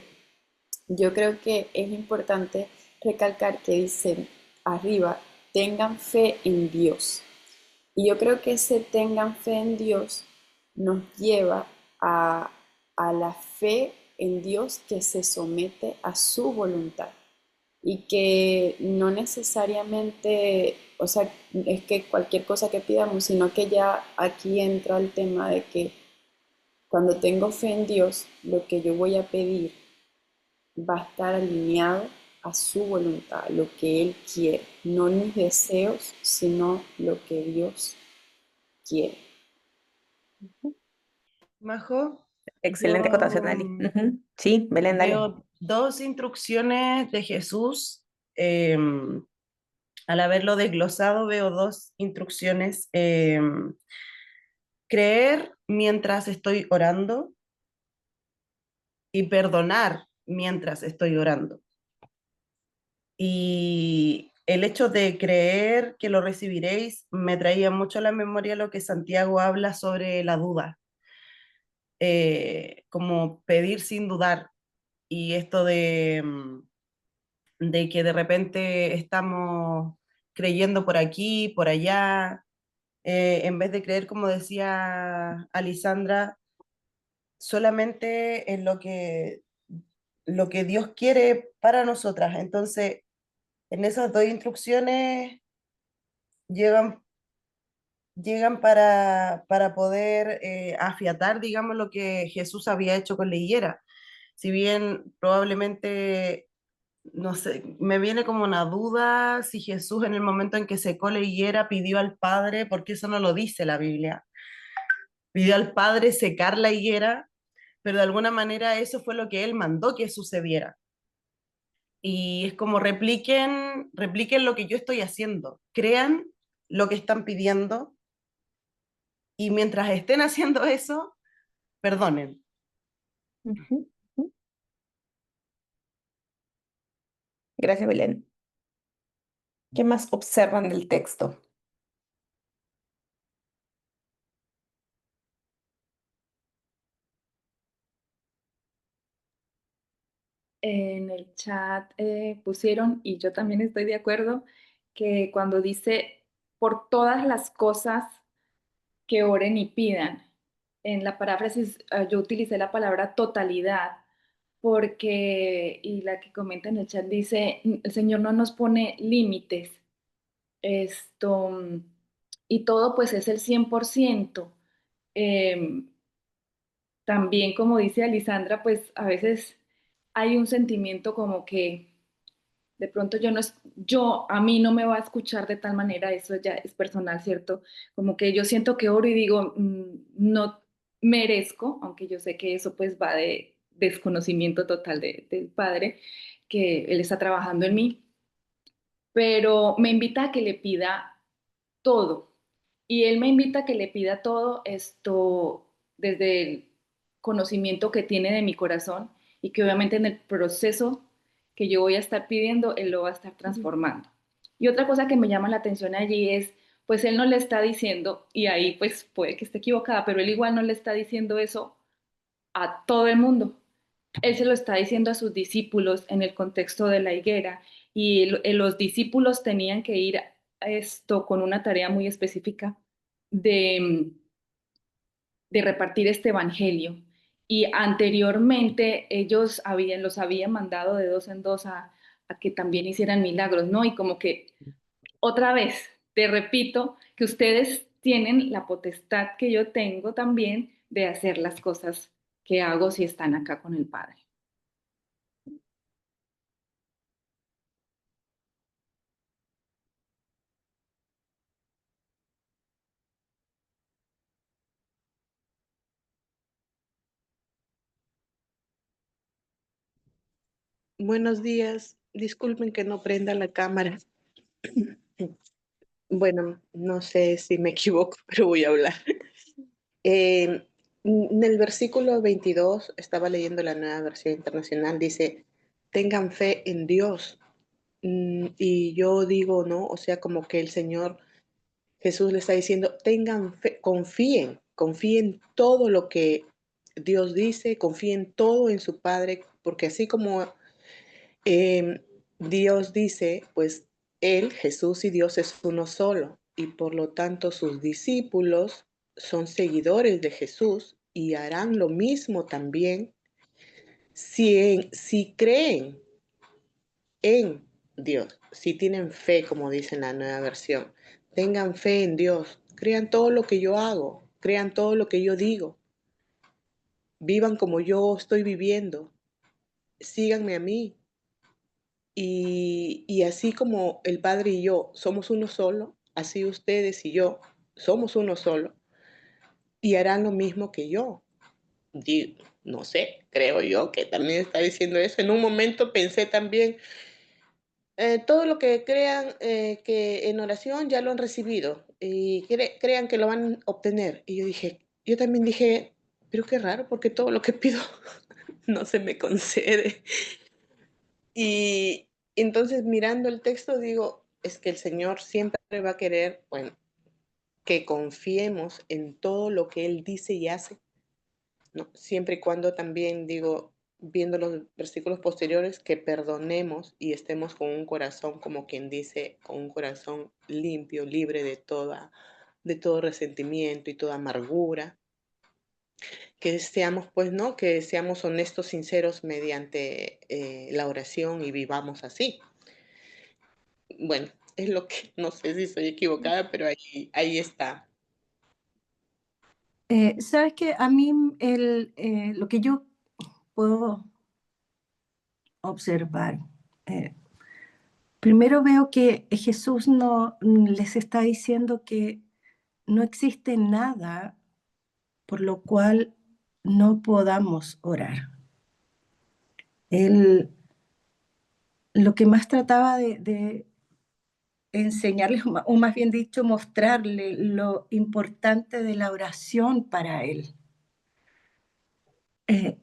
yo creo que es importante recalcar que dicen arriba, tengan fe en Dios. Y yo creo que ese tengan fe en Dios nos lleva a la fe en Dios que se somete a su voluntad y que no necesariamente, o sea, es que cualquier cosa que pidamos, sino que ya aquí entra el tema de que cuando tengo fe en Dios, lo que yo voy a pedir va a estar alineado a su voluntad, lo que Él quiere, no mis deseos, sino lo que Dios quiere. Majo, Excelente acotación, yo Ali. Ujú. Sí, Belén, dale. veo dos instrucciones de Jesús. Al haberlo desglosado, veo dos instrucciones. Creer mientras estoy orando y perdonar mientras estoy orando. Y el hecho de creer que lo recibiréis me traía mucho a la memoria lo que Santiago habla sobre la duda, como pedir sin dudar. Y esto de que de repente estamos creyendo por aquí, por allá, en vez de creer, como decía Alisandra, solamente en lo que Dios quiere para nosotras. Entonces, en esas dos instrucciones llegan, llegan para poder afiatar, digamos, lo que Jesús había hecho con la higuera. Si bien probablemente, no sé, me viene como una duda si Jesús en el momento en que secó la higuera pidió al Padre, porque eso no lo dice la Biblia, pidió al Padre secar la higuera, pero de alguna manera eso fue lo que él mandó que sucediera. Y es como repliquen lo que yo estoy haciendo, crean lo que están pidiendo y mientras estén haciendo eso, perdonen. Ujú, ujú. Gracias, Belén. ¿Qué más observan del texto? En el chat pusieron, y yo también estoy de acuerdo, que cuando dice por todas las cosas que oren y pidan, en la paráfrasis yo utilicé la palabra totalidad, porque, y la que comenta en el chat dice, el Señor no nos pone límites, esto, y todo pues es el 100%. Em, También, como dice Alisandra, pues a veces hay un sentimiento como que de pronto yo no es, yo a mí no me va a escuchar de tal manera, eso ya es personal, ¿cierto? Como que yo siento que oro y digo, no merezco, aunque yo sé que eso pues va de desconocimiento total del Padre, que Él está trabajando en mí, pero me invita a que le pida todo. Y Él me invita a que le pida todo esto desde el conocimiento que tiene de mi corazón y que obviamente en el proceso que yo voy a estar pidiendo, Él lo va a estar transformando. Y otra cosa que me llama la atención allí es, pues Él no le está diciendo, y ahí pues puede que esté equivocada, pero Él igual no le está diciendo eso a todo el mundo. Él se lo está diciendo a sus discípulos en el contexto de la higuera y los discípulos tenían que ir a esto con una tarea muy específica de, de repartir este evangelio. Y anteriormente los habían mandado de dos en dos a que también hicieran milagros, ¿no? Y como que otra vez, te repito, que ustedes tienen la potestad que yo tengo también de hacer las cosas que hago si están acá con el Padre. Buenos días. Disculpen que no prenda la cámara. Bueno, no sé si me equivoco, pero voy a hablar. En el versículo 22, estaba leyendo la Nueva Versión Internacional, dice, tengan fe en Dios. Y yo digo, ¿no? O sea, como que el Señor Jesús le está diciendo, tengan fe, confíen todo lo que Dios dice, confíen todo en su Padre, porque así como Dios dice, pues Él, Jesús y Dios es uno solo, y por lo tanto sus discípulos son seguidores de Jesús y harán lo mismo también si creen en Dios, si tienen fe, como dice en la nueva versión. Tengan fe en Dios, crean todo lo que yo hago, crean todo lo que yo digo, vivan como yo estoy viviendo, síganme a mí. Y así como el Padre y yo somos uno solo, así ustedes y yo somos uno solo y harán lo mismo que yo. No sé, creo yo que también está diciendo eso. En un momento pensé también, todo lo que crean que en oración ya lo han recibido y crean que lo van a obtener. Y yo también dije, pero qué raro, porque todo lo que pido no se me concede. Y entonces mirando el texto digo, es que el Señor siempre va a querer, bueno, que confiemos en todo lo que Él dice y hace, ¿no? Siempre y cuando también digo, viendo los versículos posteriores, que perdonemos y estemos con un corazón, como quien dice, con un corazón limpio, libre de todo resentimiento y toda amargura. Que seamos, pues, ¿no? Que seamos honestos, sinceros mediante la oración y vivamos así. Bueno, es lo que no sé si estoy equivocada, pero ahí está. ¿Sabes qué? A mí lo que yo puedo observar, eh, primero veo que Jesús no les está diciendo que no existe nada por lo cual no podamos orar. Él lo que más trataba de enseñarles, o más bien dicho, mostrarle lo importante de la oración para él.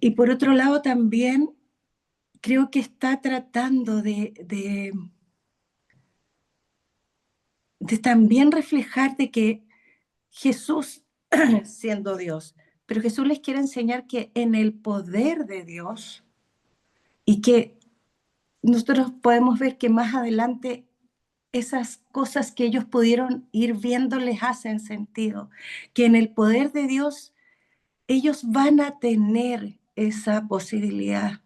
Y por otro lado también creo que está tratando de también reflejar de que Jesús, siendo Dios, pero Jesús les quiere enseñar que en el poder de Dios y que nosotros podemos ver que más adelante esas cosas que ellos pudieron ir viendo les hacen sentido, que en el poder de Dios ellos van a tener esa posibilidad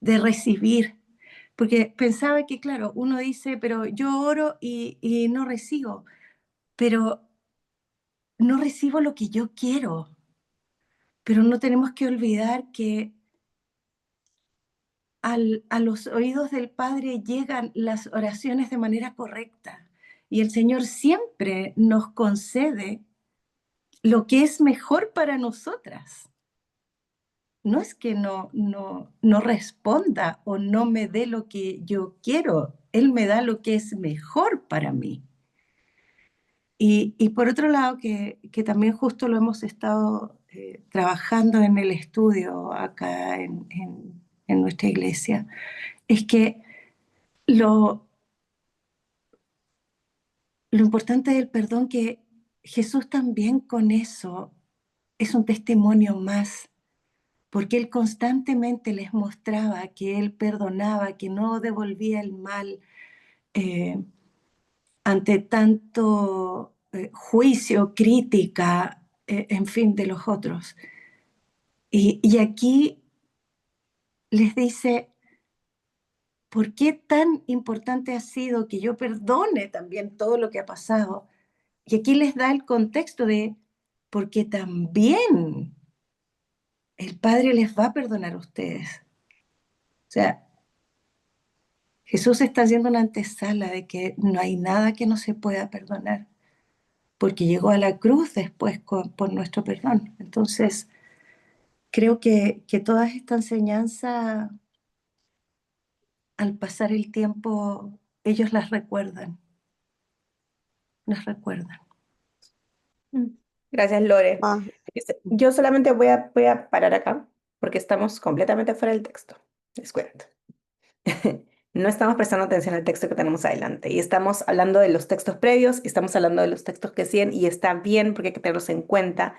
de recibir. Porque pensaba que, claro, uno dice, pero yo oro y no recibo, pero no recibo lo que yo quiero. Pero no tenemos que olvidar que a los oídos del Padre llegan las oraciones de manera correcta y el Señor siempre nos concede lo que es mejor para nosotras. No es que no responda o no me dé lo que yo quiero, Él me da lo que es mejor para mí. Y por otro lado, que también justo lo hemos estado trabajando en el estudio acá en nuestra iglesia, es que lo importante del perdón, que Jesús también con eso es un testimonio más, porque Él constantemente les mostraba que Él perdonaba, que no devolvía el mal eh, ante tanto juicio, crítica, en fin, de los otros. Y aquí les dice, ¿por qué tan importante ha sido que yo perdone también todo lo que ha pasado? Y aquí les da el contexto de, porque también el Padre les va a perdonar a ustedes. O sea, Jesús está haciendo una antesala de que no hay nada que no se pueda perdonar, porque llegó a la cruz después por nuestro perdón. Entonces, creo que toda esta enseñanza al pasar el tiempo, ellos las recuerdan. Gracias, Lore. Ah, Yo solamente voy a parar acá porque estamos completamente fuera del texto. Les cuento. No estamos prestando atención al texto que tenemos adelante y estamos hablando de los textos previos y estamos hablando de los textos que siguen y está bien porque hay que tenerlos en cuenta,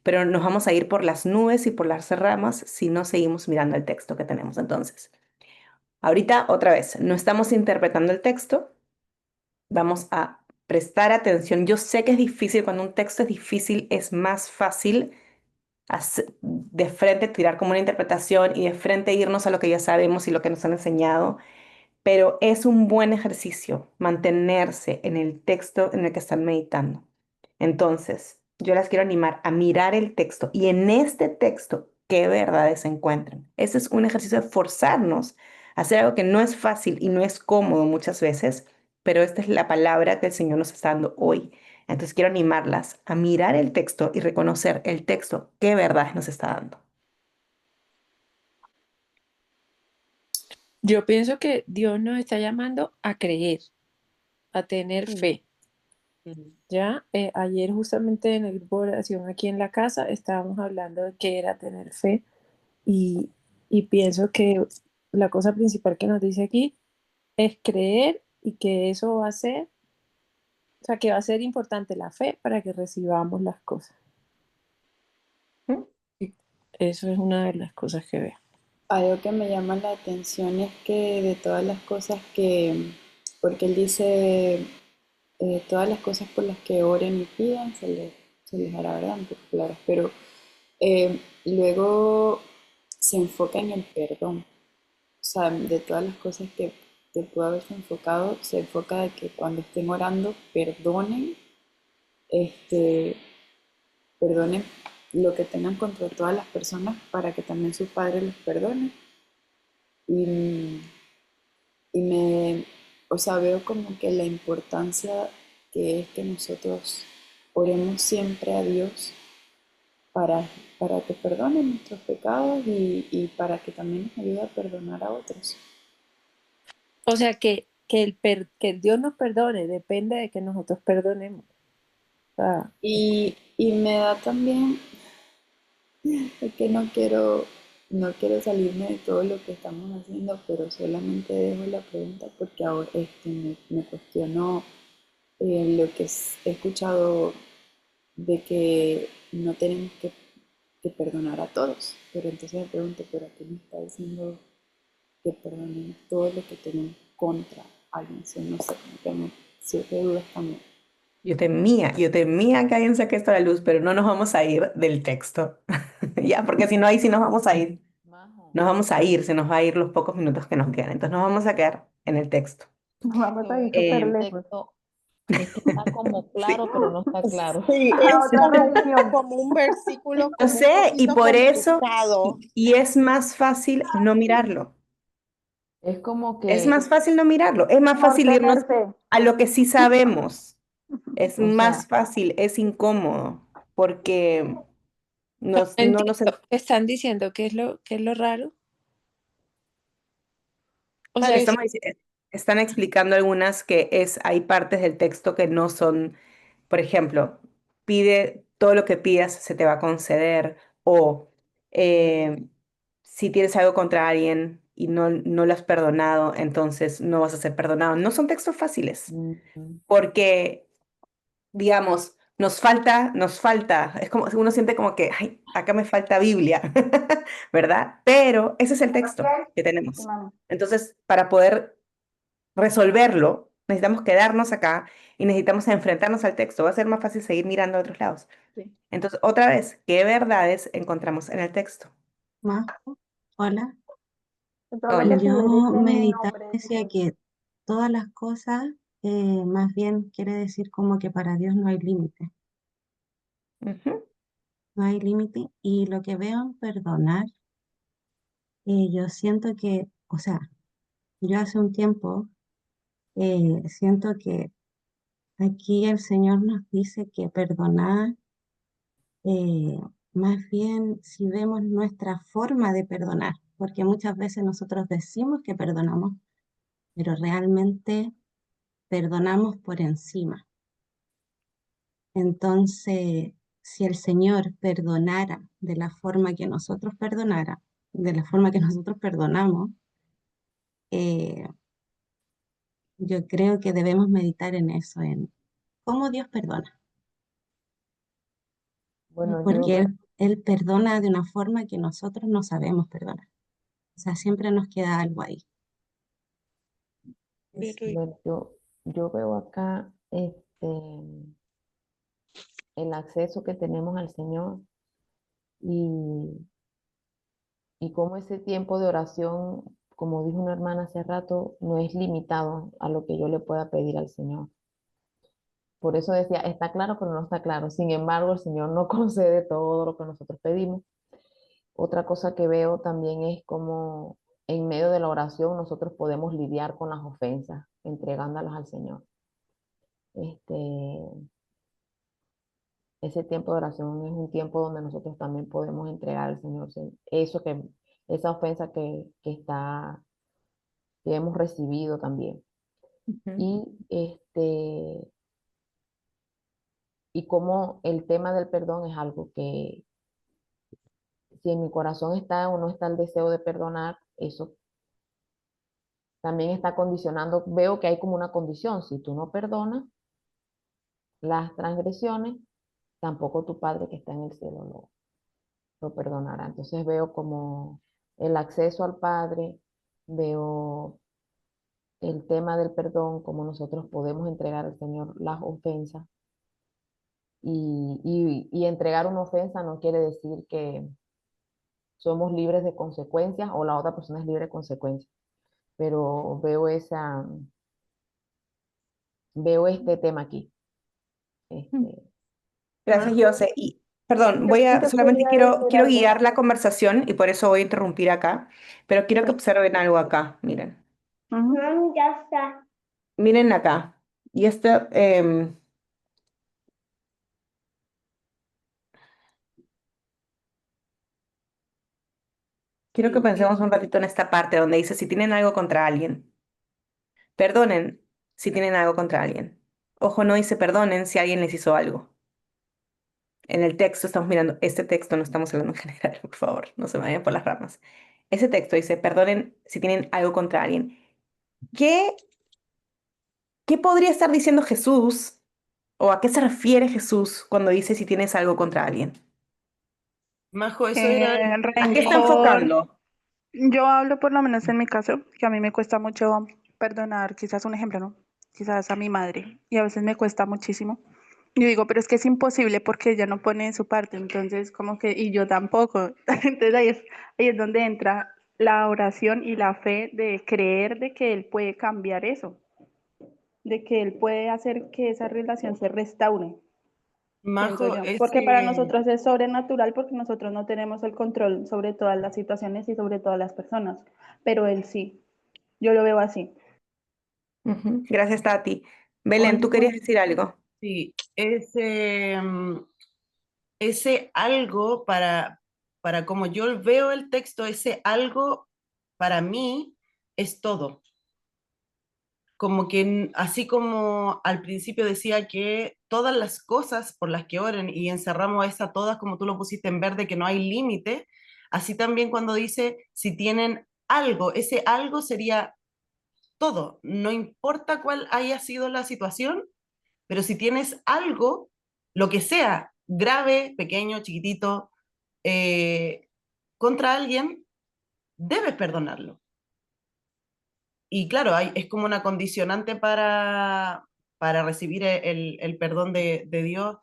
pero nos vamos a ir por las nubes y por las ramas si no seguimos mirando el texto que tenemos. Entonces, ahorita otra vez, no estamos interpretando el texto, vamos a prestar atención. Yo sé que es difícil, cuando un texto es difícil, es más fácil de frente tirar como una interpretación y de frente irnos a lo que ya sabemos y lo que nos han enseñado, pero es un buen ejercicio mantenerse en el texto en el que están meditando. Entonces, yo las quiero animar a mirar el texto y en este texto, ¿qué verdades se encuentran? Ese es un ejercicio de forzarnos a hacer algo que no es fácil y no es cómodo muchas veces, pero esta es la palabra que el Señor nos está dando hoy. Entonces, quiero animarlas a mirar el texto y reconocer el texto, qué verdades nos está dando. Yo pienso que Dios nos está llamando a creer, a tener mm, fe. Ya, ayer justamente en el grupo de oración aquí en la casa estábamos hablando de qué era tener fe y, y pienso que la cosa principal que nos dice aquí es creer y que eso va a ser, o sea, que va a ser importante la fe para que recibamos las cosas. ¿Mm? Y eso es una de las cosas que veo. Algo que me llama la atención es que de todas las cosas que, porque él dice, todas las cosas por las que oren y pidan, se les hará, ¿verdad? En pocas palabras, pero luego se enfoca en el perdón. O sea, de todas las cosas que pudo haberse enfocado, se enfoca de que cuando estén orando, perdonen, este, perdonen lo que tengan contra todas las personas para que también su Padre los perdone. Y, o sea, veo como que la importancia que es que nosotros oremos siempre a Dios para, para que perdone nuestros pecados y para que también nos ayude a perdonar a otros. O sea, que Dios nos perdone depende de que nosotros perdonemos. O sea, Y me da también, es que no quiero salirme de todo lo que estamos haciendo, pero solamente dejo la pregunta porque ahora me cuestiono lo que he escuchado de que no tenemos que perdonar a todos. Pero entonces me pregunto, ¿pero a qué me está diciendo que perdonemos todo lo que tenemos contra alguien? Eso no sé, como que me surge dudas también. Yo temía que alguien saque esto a la luz, pero no nos vamos a ir del texto. Ya, porque si no, ahí sí nos vamos a ir. Nos vamos a ir, se nos va a ir los pocos minutos que nos quedan. Entonces nos vamos a quedar en el texto. Vamos a ir súper Eh, lejos. Es que está como sí, claro, pero no está claro. sí, A es otra región. como un versículo yo como un sé, y poquito por eso, complicado. y es más fácil no mirarlo. Es como Es que, más fácil no mirarlo. Es más Por fácil irnos tener fe. a lo que sí sabemos. Es o sea, más fácil, es incómodo, porque no nos... entiendo, están diciendo qué es lo raro. O Vale, sea, es, están explicando algunas que hay partes del texto que no son, por ejemplo, pide todo lo que pidas se te va a conceder, o eh, si tienes algo contra alguien y no lo has perdonado, entonces no vas a ser perdonado. No son textos fáciles, mm, porque digamos, nos falta, es como, uno siente como que, ay, acá me falta Biblia, ¿verdad? Pero ese es el texto que tenemos. Entonces, para poder resolverlo, necesitamos quedarnos acá y necesitamos enfrentarnos al texto. Va a ser más fácil seguir mirando a otros lados. sí. Entonces, otra vez, ¿qué verdades encontramos en el texto? Majo, hola. Solamente Hola. si le Yo dicen mi meditaba nombre. y decía que todas las cosas, más bien quiere decir como que para Dios no hay límite, Ujú. no hay límite. Y lo que veo en perdonar, yo siento que, o sea, yo hace un tiempo siento que aquí el Señor nos dice que perdonar, eh, más bien si vemos nuestra forma de perdonar, porque muchas veces nosotros decimos que perdonamos, pero realmente perdonamos por encima. Entonces, si el Señor perdonara de la forma que nosotros de la forma que nosotros perdonamos, eh, yo creo que debemos meditar en eso, en cómo Dios perdona, Bueno, porque Él perdona de una forma que nosotros no sabemos perdonar. O sea, siempre nos queda algo ahí. bueno, yo veo acá el acceso que tenemos al Señor y, y cómo ese tiempo de oración, como dijo una hermana hace rato, no es limitado a lo que yo le pueda pedir al Señor. Por eso decía, está claro, pero no está claro. Sin embargo, el Señor no concede todo lo que nosotros pedimos. Otra cosa que veo también es como en medio de la oración nosotros podemos lidiar con las ofensas, entregándolas al Señor. Este, ese tiempo de oración es un tiempo donde nosotros también podemos entregar al Señor eso esa ofensa que hemos recibido también. Y y como el tema del perdón es algo que si en mi corazón está o no está el deseo de perdonar, eso también está condicionando, veo que hay como una condición, si tú no perdonas las transgresiones, tampoco tu Padre que está en el cielo lo perdonará. Entonces veo como el acceso al Padre, veo el tema del perdón, como nosotros podemos entregar al Señor las ofensas. Y entregar una ofensa no quiere decir que somos libres de consecuencias o la otra persona es libre de consecuencias, pero veo este tema aquí. Gracias, Jose. Y perdón, Yo solamente quería decir quiero algo. guiar la conversación y por eso voy a interrumpir acá, pero quiero que observen algo acá. Miren, Ya está. miren acá. Y esto, quiero que pensemos un ratito en esta parte donde dice, si tienen algo contra alguien, perdonen si tienen algo contra alguien. Ojo, no dice perdonen si alguien les hizo algo. En el texto estamos mirando, este texto no estamos hablando en general, por favor, no se me vayan por las ramas. Ese texto dice, perdonen si tienen algo contra alguien. ¿Qué, qué podría estar diciendo Jesús o a qué se refiere Jesús cuando dice si tienes algo contra alguien? Majo, eso era ¿A qué está Rencor. enfocando? Yo hablo por lo menos en mi caso, que a mí me cuesta mucho perdonar, quizás un ejemplo, ¿no? Quizás a mi madre, y a veces me cuesta muchísimo. Yo digo, pero es que es imposible porque ella no pone su parte, entonces como que, y yo tampoco. Entonces ahí es donde entra la oración y la fe de creer de que él puede cambiar eso, de que él puede hacer que esa relación se restaure, pienso Majo, yo. Porque para ese, nosotros es sobrenatural porque nosotros no tenemos el control sobre todas las situaciones y sobre todas las personas, pero él sí. Yo lo veo así. Ujú. Gracias, Tati. Belén, oye, ¿tú querías decir algo? sí, ese algo para como yo veo el texto, ese algo para mí es todo. Como que así como al principio decía que todas las cosas por las que oren y encerramos esa todas como tú lo pusiste en verde, que no hay límite, así también cuando dice si tienen algo, ese algo sería todo, no importa cuál haya sido la situación, pero si tienes algo, lo que sea, grave, pequeño, chiquitito, eh, contra alguien, debes perdonarlo. Y claro, es como una condicionante para recibir el perdón de Dios,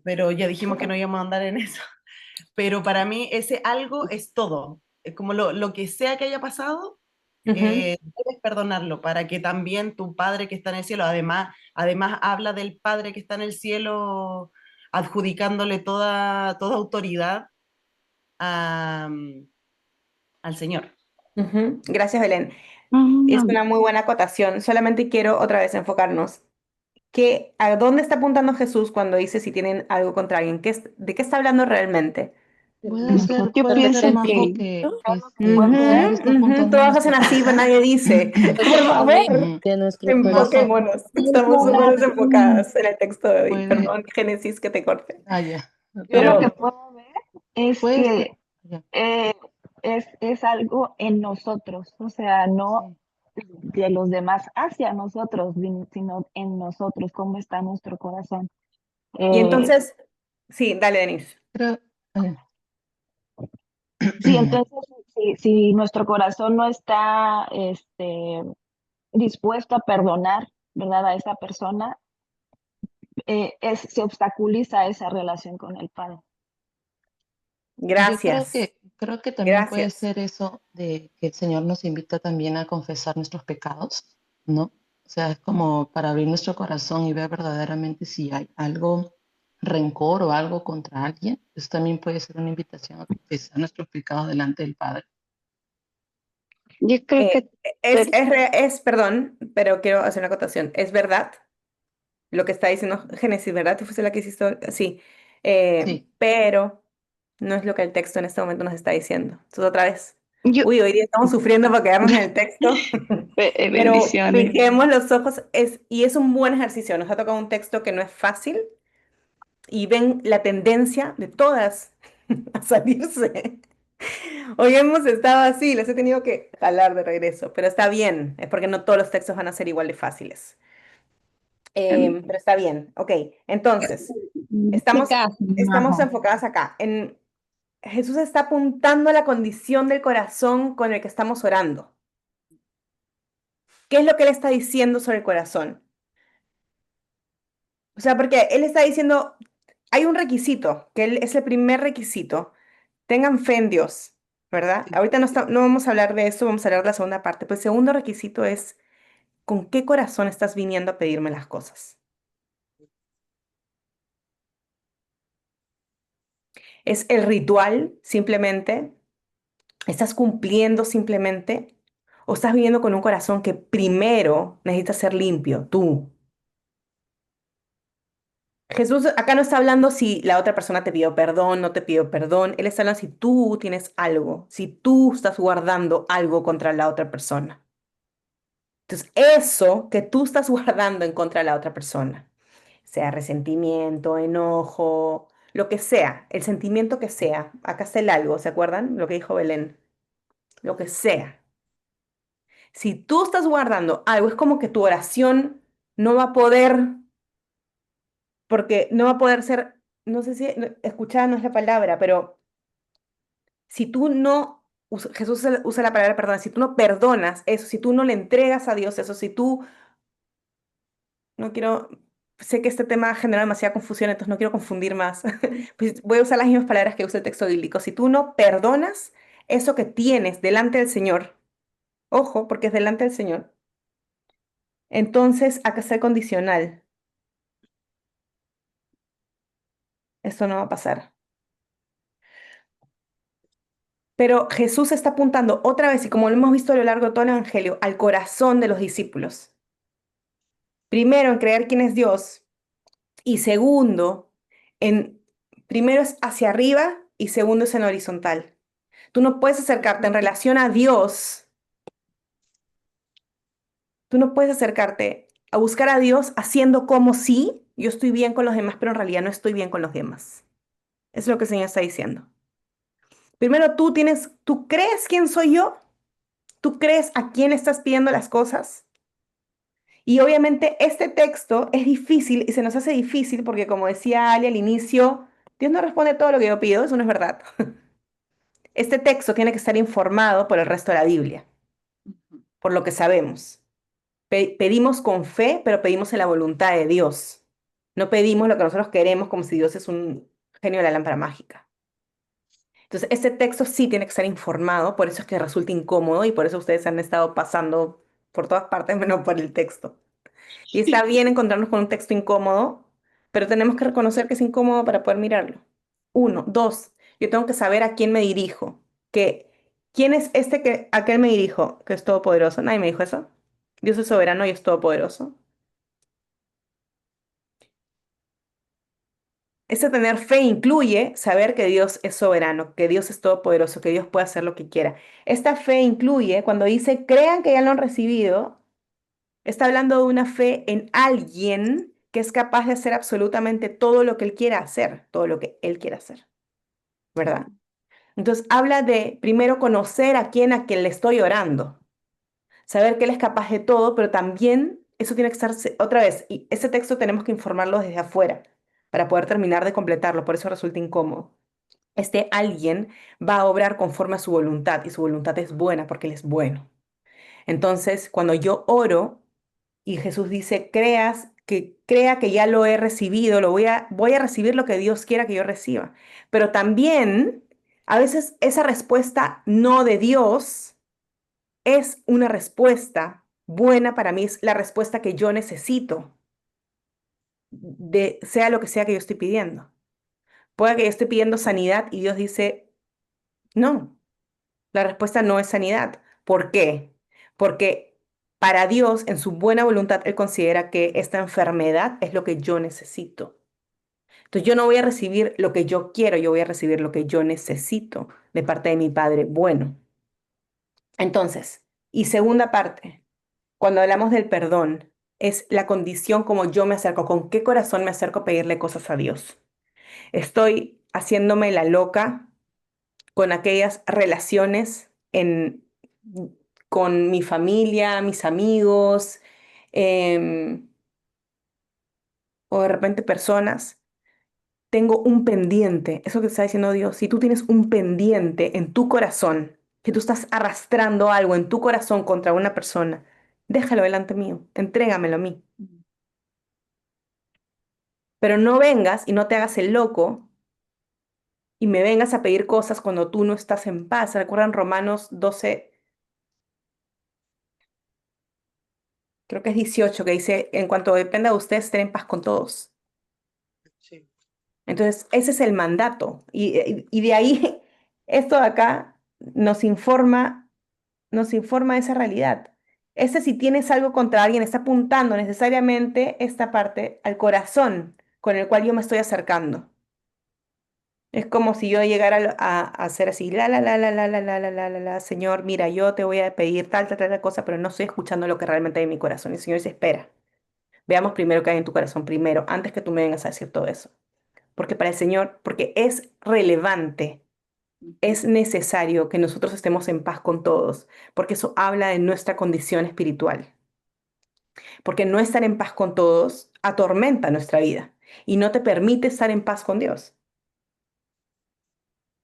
pero ya dijimos que no íbamos a andar en eso. Pero para mí ese algo es todo. Es como lo que sea que haya pasado, Ujú, debes perdonarlo para que también tu Padre que está en el cielo, además habla del Padre que está en el cielo adjudicándole toda autoridad a- al Señor. ujú. Gracias, Belén. Es Mm, una muy buena acotación. Solamente quiero otra vez enfocarnos. ¿A dónde está apuntando Jesús cuando dice si tienen algo contra alguien? ¿De qué está hablando realmente? Yo puede pienso ser, Majo, que que estos puntos no Todos nos hacen así, pero tocan. nadie dice. Por favor, Ujú. De nuestro corazón. Majo, enfoquémonos. Estamos súper desenfocadas en el texto de hoy. puede. Perdón, Génesis, que te corte. Ya. yo lo que Pero, puedo ver es Puede ser. que Ya. es algo en nosotros, o sea, no de los demás hacia nosotros, sino en nosotros, cómo está nuestro corazón. y Eh, entonces, sí, dale, Denise. Creo, sí, entonces, si nuestro corazón no está dispuesto a perdonar, ¿verdad? A esa persona, se obstaculiza esa relación con el Padre. yo Gracias, creo que también puede gracias. ser eso de que el Señor nos invita también a confesar nuestros pecados, ¿no? O sea, es como para abrir nuestro corazón y ver verdaderamente si hay algo, rencor o algo contra alguien. Eso también puede ser una invitación a confesar nuestros pecados delante del Padre. Yo creo que Perdón, pero quiero hacer una acotación. Es verdad lo que está diciendo Génesis, ¿verdad? Tú fuiste la que hiciste, sí. Sí. Pero no es lo que el texto en este momento nos está diciendo. Entonces, otra vez. yo, Uy, hoy día estamos sufriendo para quedarnos en el texto, pero bendiciones. fijemos los ojos, y es un buen ejercicio. Nos ha tocado un texto que no es fácil y ven la tendencia de todas a salirse. Hoy hemos estado así, les he tenido que jalar de regreso, pero está bien, es porque no todos los textos van a ser igual de fáciles. Pero está bien, ok. Entonces, En este estamos, caso, estamos Majo, enfocadas acá. Jesús está apuntando a la condición del corazón con el que estamos orando. ¿Qué es lo que él está diciendo sobre el corazón? O sea, porque él está diciendo, hay un requisito, que es el primer requisito. Tengan fe en Dios, ¿verdad? Ahorita no vamos a hablar de eso, vamos a hablar de la segunda parte. Pues el segundo requisito es, ¿con qué corazón estás viniendo a pedirme las cosas? ¿Es el ritual simplemente? ¿Estás cumpliendo simplemente? ¿O estás viviendo con un corazón que primero necesita ser limpio, tú? Jesús acá no está hablando si la otra persona te pidió perdón, no te pidió perdón. Él está hablando si tú tienes algo, si tú estás guardando algo contra la otra persona. Entonces, eso que tú estás guardando en contra de la otra persona, sea resentimiento, enojo, lo que sea, el sentimiento que sea, acá está el algo, ¿se acuerdan? Lo que dijo Belén, lo que sea. Si tú estás guardando algo, es como que tu oración no va a poder, porque no va a poder ser, no sé si escuchada no es la palabra, pero si tú no, Jesús usa la palabra perdón, si tú no perdonas eso, si tú no le entregas a Dios eso, si tú, no quiero, sé que este tema genera demasiada confusión, entonces no quiero confundir más, pues voy a usar las mismas palabras que usa el texto bíblico, si tú no perdonas eso que tienes delante del Señor, ojo, porque es delante del Señor, entonces acá está el condicional, esto no va a pasar. Pero Jesús está apuntando otra vez, y como lo hemos visto a lo largo de todo el Evangelio, al corazón de los discípulos. Primero, en creer quién es Dios, y segundo, en, primero es hacia arriba y segundo es en horizontal. Tú no puedes acercarte en relación a Dios, tú no puedes acercarte a buscar a Dios haciendo como si yo estoy bien con los demás, pero en realidad no estoy bien con los demás. Es lo que el Señor está diciendo. Primero tú crees quién soy yo, tú crees a quién estás pidiendo las cosas. Y obviamente este texto es difícil y se nos hace difícil porque como decía Ali al inicio, Dios no responde todo lo que yo pido, eso no es verdad. Este texto tiene que estar informado por el resto de la Biblia, por lo que sabemos. Pedimos con fe, pero pedimos en la voluntad de Dios. No pedimos lo que nosotros queremos como si Dios es un genio de la lámpara mágica. Entonces, este texto sí tiene que estar informado, por eso es que resulta incómodo y por eso ustedes han estado pasando por todas partes menos por el texto. Y está bien encontrarnos con un texto incómodo, pero tenemos que reconocer que es incómodo para poder mirarlo. Uno, dos, yo tengo que saber a quién me dirijo. Que, ¿quién es a qué me dirijo? Que es todopoderoso. Nadie me dijo eso. Dios es soberano y es todopoderoso. Ese tener fe incluye saber que Dios es soberano, que Dios es todopoderoso, que Dios puede hacer lo que quiera. Esta fe incluye, cuando dice, crean que ya lo han recibido, está hablando de una fe en alguien que es capaz de hacer absolutamente todo lo que Él quiera hacer, todo lo que Él quiera hacer, ¿verdad? Entonces habla de primero conocer a quien le estoy orando, saber que Él es capaz de todo, pero también eso tiene que estar otra vez, y ese texto tenemos que informarlo desde afuera para poder terminar de completarlo, por eso resulta incómodo. Este alguien va a obrar conforme a su voluntad y su voluntad es buena porque Él es bueno. Entonces, cuando yo oro y Jesús dice, crea que ya lo he recibido, voy a recibir lo que Dios quiera que yo reciba. Pero también, a veces esa respuesta no de Dios es una respuesta buena para mí, es la respuesta que yo necesito, sea lo que sea que yo estoy pidiendo. Puede que yo esté pidiendo sanidad y Dios dice, no, la respuesta no es sanidad. ¿Por qué? Porque para Dios, en su buena voluntad, Él considera que esta enfermedad es lo que yo necesito. Entonces yo no voy a recibir lo que yo quiero, yo voy a recibir lo que yo necesito de parte de mi Padre bueno. Entonces, y segunda parte, cuando hablamos del perdón, es la condición como yo me acerco, con qué corazón me acerco a pedirle cosas a Dios. Estoy haciéndome la loca con aquellas relaciones con mi familia, mis amigos, em, o de repente personas. Tengo un pendiente, eso que está diciendo Dios, si tú tienes un pendiente en tu corazón, que tú estás arrastrando algo en tu corazón contra una persona, déjalo delante mío, entrégamelo a mí. Pero no vengas y no te hagas el loco y me vengas a pedir cosas cuando tú no estás en paz. ¿Recuerdan Romanos 12, creo que es 18, que dice, en cuanto dependa de ustedes, estén en paz con todos? Sí. Entonces, ese es el mandato. Y de ahí, esto de acá nos informa de esa realidad. Ese si tienes algo contra alguien está apuntando necesariamente esta parte al corazón con el cual yo me estoy acercando. Es como si yo llegara a hacer así, Señor, mira, yo te voy a pedir tal cosa, pero no estoy escuchando lo que realmente hay en mi corazón. Y el Señor dice, espera, veamos primero qué hay en tu corazón primero, antes que tú me vengas a decir todo eso. Porque para el Señor, porque es relevante, es necesario que nosotros estemos en paz con todos, porque eso habla de nuestra condición espiritual. Porque no estar en paz con todos atormenta nuestra vida y no te permite estar en paz con Dios.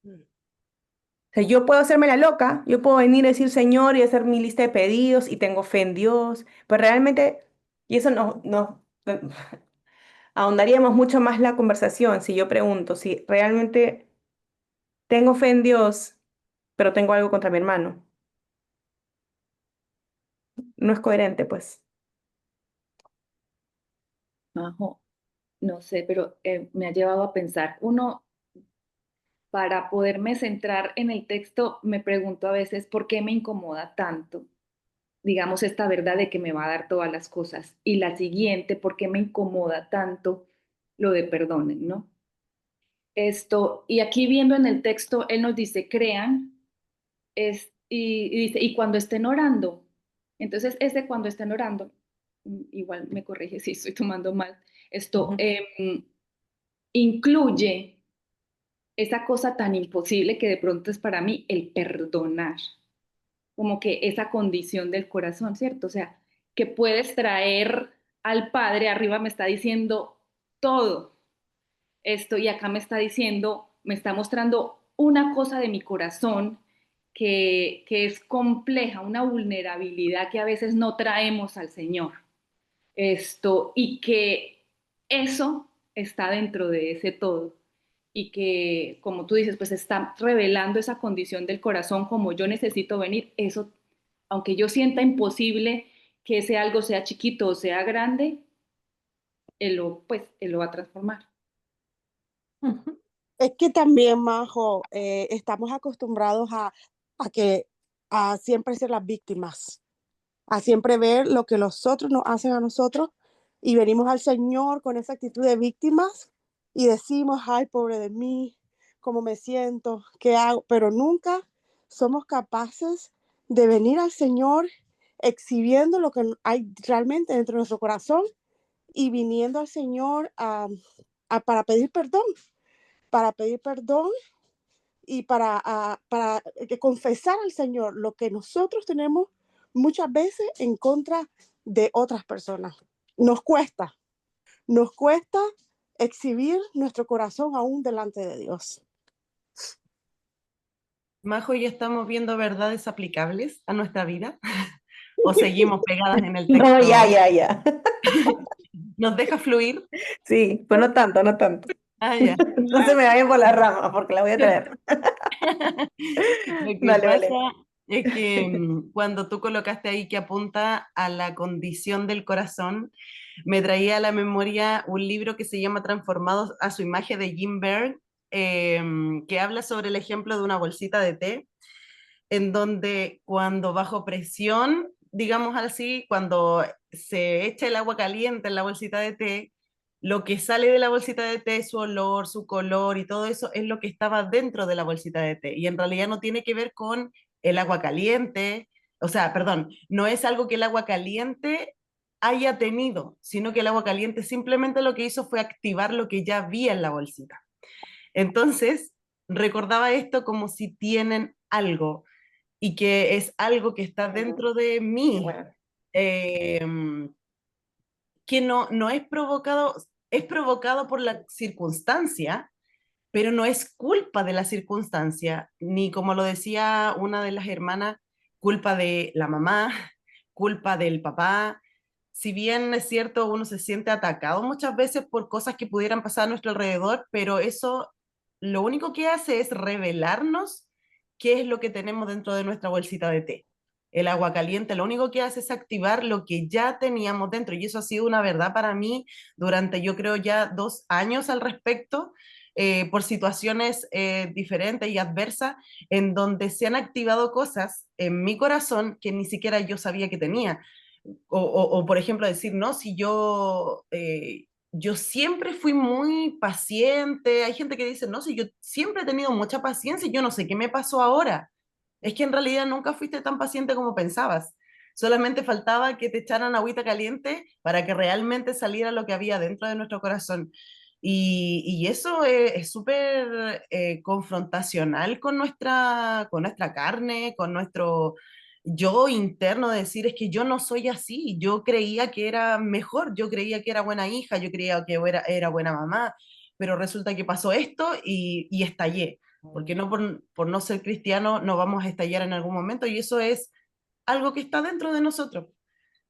O sea, yo puedo hacerme la loca, yo puedo venir a decir Señor y hacer mi lista de pedidos y tengo fe en Dios, pero realmente, y eso no ahondaríamos mucho más la conversación si yo pregunto si realmente tengo fe en Dios, pero tengo algo contra mi hermano. No es coherente, pues. Majo, no sé, pero me ha llevado a pensar. Uno, para poderme centrar en el texto, me pregunto a veces por qué me incomoda tanto, digamos, esta verdad de que me va a dar todas las cosas. Y la siguiente, por qué me incomoda tanto lo de perdonen, ¿no? Y aquí viendo en el texto, él nos dice, crean, y dice, y cuando estén orando. Entonces, ese cuando estén orando, igual me corrige si estoy tomando mal, incluye esa cosa tan imposible que de pronto es para mí el perdonar, como que esa condición del corazón, ¿cierto? O sea, que puedes traer al Padre, arriba me está diciendo todo y acá me está diciendo, me está mostrando una cosa de mi corazón que es compleja, una vulnerabilidad que a veces no traemos al Señor. Y que eso está dentro de ese todo y que, como tú dices, pues está revelando esa condición del corazón como yo necesito venir, eso, aunque yo sienta imposible que ese algo sea chiquito o sea grande, él lo va a transformar. Ujú. Es que también, Majo, estamos acostumbrados a siempre ser las víctimas, a siempre ver lo que los otros nos hacen a nosotros y venimos al Señor con esa actitud de víctimas y decimos, ay, pobre de mí, cómo me siento, qué hago, pero nunca somos capaces de venir al Señor exhibiendo lo que hay realmente dentro de nuestro corazón y viniendo al Señor para pedir perdón y para confesar al Señor lo que nosotros tenemos muchas veces en contra de otras personas. Nos cuesta exhibir nuestro corazón aún delante de Dios. Majo, ¿ya estamos viendo verdades aplicables a nuestra vida? ¿O seguimos pegadas en el texto? No, ya. ¿Nos deja fluir? Sí, pues no tanto, no tanto. Ah, ya. No se me vayan por las ramas porque la voy a traer. Lo que Dale, pasa vale. es que cuando tú colocaste ahí que apunta a la condición del corazón, me traía a la memoria un libro que se llama Transformados a su imagen de Jim Berg, que habla sobre el ejemplo de una bolsita de té, en donde cuando bajo presión, digamos así, cuando se echa el agua caliente en la bolsita de té, lo que sale de la bolsita de té, su olor, su color y todo eso es lo que estaba dentro de la bolsita de té. Y en realidad no tiene que ver con el agua caliente, o sea, perdón, no es algo que el agua caliente haya tenido, sino que el agua caliente simplemente lo que hizo fue activar lo que ya había en la bolsita. Entonces, recordaba esto como si tienen algo y que es algo que está dentro de mí, que no es provocado por la circunstancia, pero no es culpa de la circunstancia, ni como lo decía una de las hermanas, culpa de la mamá, culpa del papá. Si bien es cierto, uno se siente atacado muchas veces por cosas que pudieran pasar a nuestro alrededor, pero eso lo único que hace es revelarnos qué es lo que tenemos dentro de nuestra bolsita de té. El agua caliente lo único que hace es activar lo que ya teníamos dentro, y eso ha sido una verdad para mí durante, yo creo, ya 2 años al respecto, por situaciones diferentes y adversas, en donde se han activado cosas en mi corazón que ni siquiera yo sabía que tenía. O, por ejemplo, decir, no, si yo siempre fui muy paciente. Hay gente que dice, no, si yo siempre he tenido mucha paciencia y yo no sé qué me pasó ahora. Es que en realidad nunca fuiste tan paciente como pensabas. Solamente faltaba que te echaran agüita caliente para que realmente saliera lo que había dentro de nuestro corazón. Y eso es súper confrontacional con nuestra carne, con nuestro yo interno, de decir, es que yo no soy así, yo creía que era mejor, yo creía que era buena hija, yo creía que era buena mamá, pero resulta que pasó esto y estallé, porque no por no ser cristiano no vamos a estallar en algún momento, y eso es algo que está dentro de nosotros.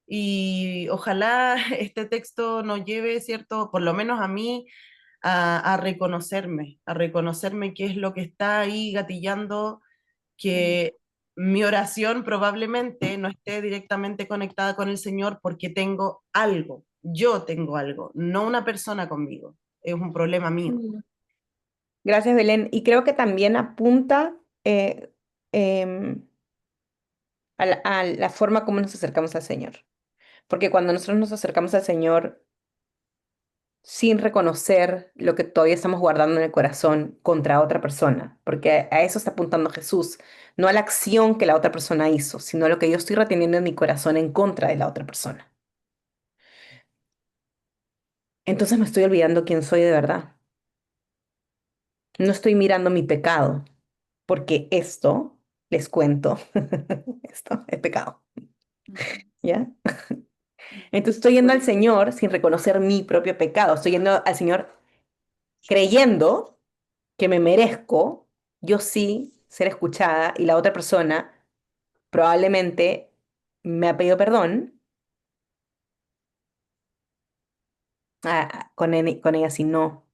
Y ojalá este texto nos lleve, ¿cierto? Por lo menos a mí, a reconocerme qué es lo que está ahí gatillando, que mi oración probablemente no esté directamente conectada con el Señor porque tengo algo, yo tengo algo, no una persona conmigo, es un problema mío. Gracias, Belén. Y creo que también apunta eh, em, a la forma como nos acercamos al Señor. Porque cuando nosotros nos acercamos al Señor sin reconocer lo que todavía estamos guardando en el corazón contra otra persona, porque a eso está apuntando Jesús, no a la acción que la otra persona hizo, sino a lo que yo estoy reteniendo en mi corazón en contra de la otra persona. Entonces me estoy olvidando quién soy de verdad. No estoy mirando mi pecado, porque esto, les cuento, esto es pecado, ¿ya? Entonces estoy yendo al Señor sin reconocer mi propio pecado, estoy yendo al Señor creyendo que me merezco, yo sí, ser escuchada y la otra persona probablemente me ha pedido perdón, con ella sí no,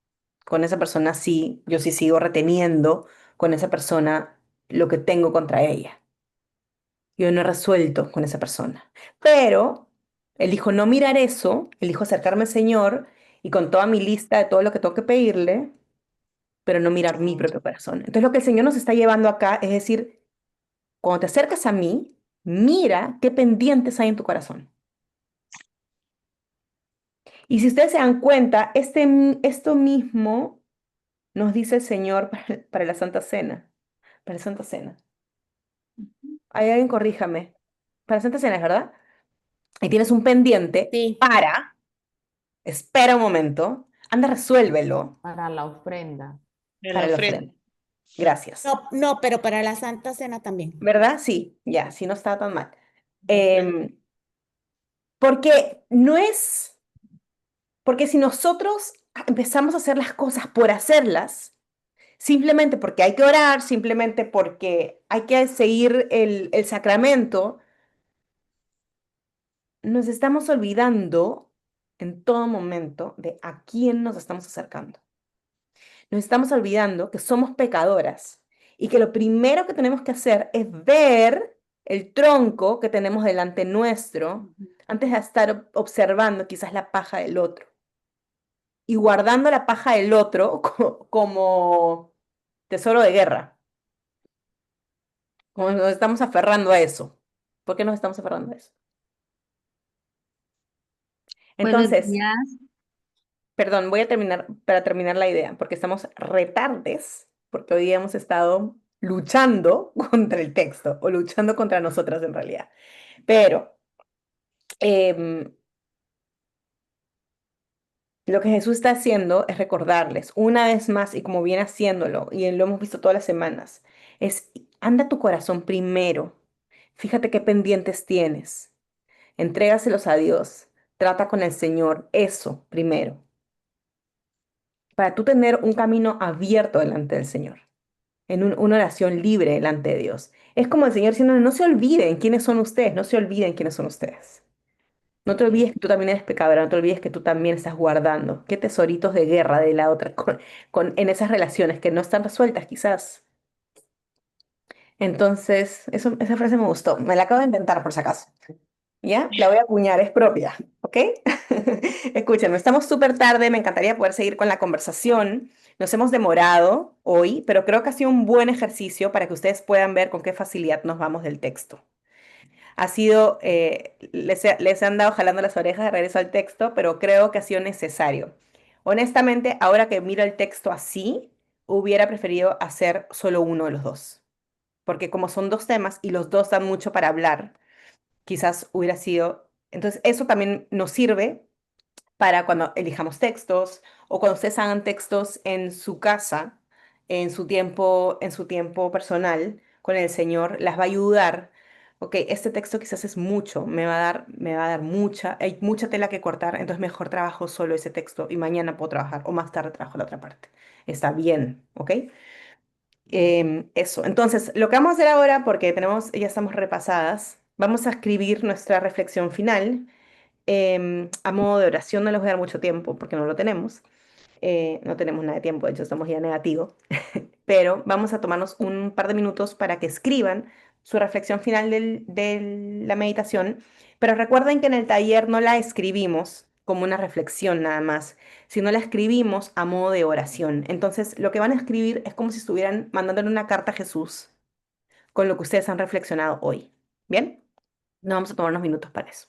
con esa persona sí, yo sí sigo reteniendo con esa persona lo que tengo contra ella. Yo no he resuelto con esa persona, pero elijo no mirar eso, elijo acercarme al Señor y con toda mi lista de todo lo que tengo que pedirle, pero no mirar mi propio corazón. Entonces lo que el Señor nos está llevando acá es decir, cuando te acercas a mí, mira qué pendientes hay en tu corazón. Y si ustedes se dan cuenta, esto mismo nos dice el Señor para la Santa Cena. Para la Santa Cena. Hay alguien, corríjame. Para la Santa Cena, ¿verdad? Y tienes un pendiente Sí. para, espera un momento, anda, resuélvelo Para la ofrenda. De la para la ofrenda. ofrenda. Gracias. No, no, pero para la Santa Cena también. ¿Verdad? Sí, ya, sí no estaba tan mal. Porque no es, porque si nosotros empezamos a hacer las cosas por hacerlas, simplemente porque hay que orar, simplemente porque hay que seguir el sacramento, nos estamos olvidando en todo momento de a quién nos estamos acercando. Nos estamos olvidando que somos pecadoras y que lo primero que tenemos que hacer es ver el tronco que tenemos delante nuestro antes de estar observando quizás la paja del otro y guardando la paja del otro como tesoro de guerra, como nos estamos aferrando a eso. ¿Por qué nos estamos aferrando a eso? Buenos Entonces, días. perdón, voy a terminar para terminar la idea, porque estamos retardes, porque hoy día hemos estado luchando contra el texto o luchando contra nosotras en realidad. Pero em, lo que Jesús está haciendo es recordarles una vez más, y como viene haciéndolo, y lo hemos visto todas las semanas, es anda tu corazón primero. Fíjate qué pendientes tienes. Entrégaselos a Dios. Trata con el Señor. Eso primero. Para tú tener un camino abierto delante del Señor. En una oración libre delante de Dios. Es como el Señor diciendo, no se olviden quiénes son ustedes. No se olviden quiénes son ustedes. No te olvides que tú también eres pecadora, no te olvides que tú también estás guardando. Qué tesoritos de guerra de la otra en esas relaciones que no están resueltas quizás. Entonces, esa frase me gustó. Me la acabo de inventar por si acaso. ¿Ya? La voy a acuñar, es propia. ¿Ok? Escúchenme, estamos súper tarde, me encantaría poder seguir con la conversación. Nos hemos demorado hoy, pero creo que ha sido un buen ejercicio para que ustedes puedan ver con qué facilidad nos vamos del texto. Ha sido, les han dado jalando las orejas de regreso al texto, pero creo que ha sido necesario. Honestamente, ahora que miro el texto así, hubiera preferido hacer solo uno de los dos, porque como son dos temas y los dos dan mucho para hablar, quizás hubiera sido... Entonces, eso también nos sirve para cuando elijamos textos o cuando ustedes hagan textos en su casa, en su tiempo personal con el Señor, las va a ayudar. Ok, este texto quizás es mucho, me va a dar mucha, hay mucha tela que cortar, entonces mejor trabajo solo ese texto y mañana puedo trabajar o más tarde trabajo la otra parte. Está bien, ¿ok? Eso. Entonces, lo que vamos a hacer ahora, porque ya estamos repasadas, vamos a escribir nuestra reflexión final a modo de oración. No les voy a dar mucho tiempo porque no lo tenemos. No tenemos nada de tiempo, de hecho estamos ya negativo. Pero vamos a tomarnos un par de minutos para que escriban su reflexión final de la meditación. Pero recuerden que en el taller no la escribimos como una reflexión nada más, sino la escribimos a modo de oración. Entonces, lo que van a escribir es como si estuvieran mandándole una carta a Jesús con lo que ustedes han reflexionado hoy. ¿Bien? No vamos a tomar unos minutos para eso.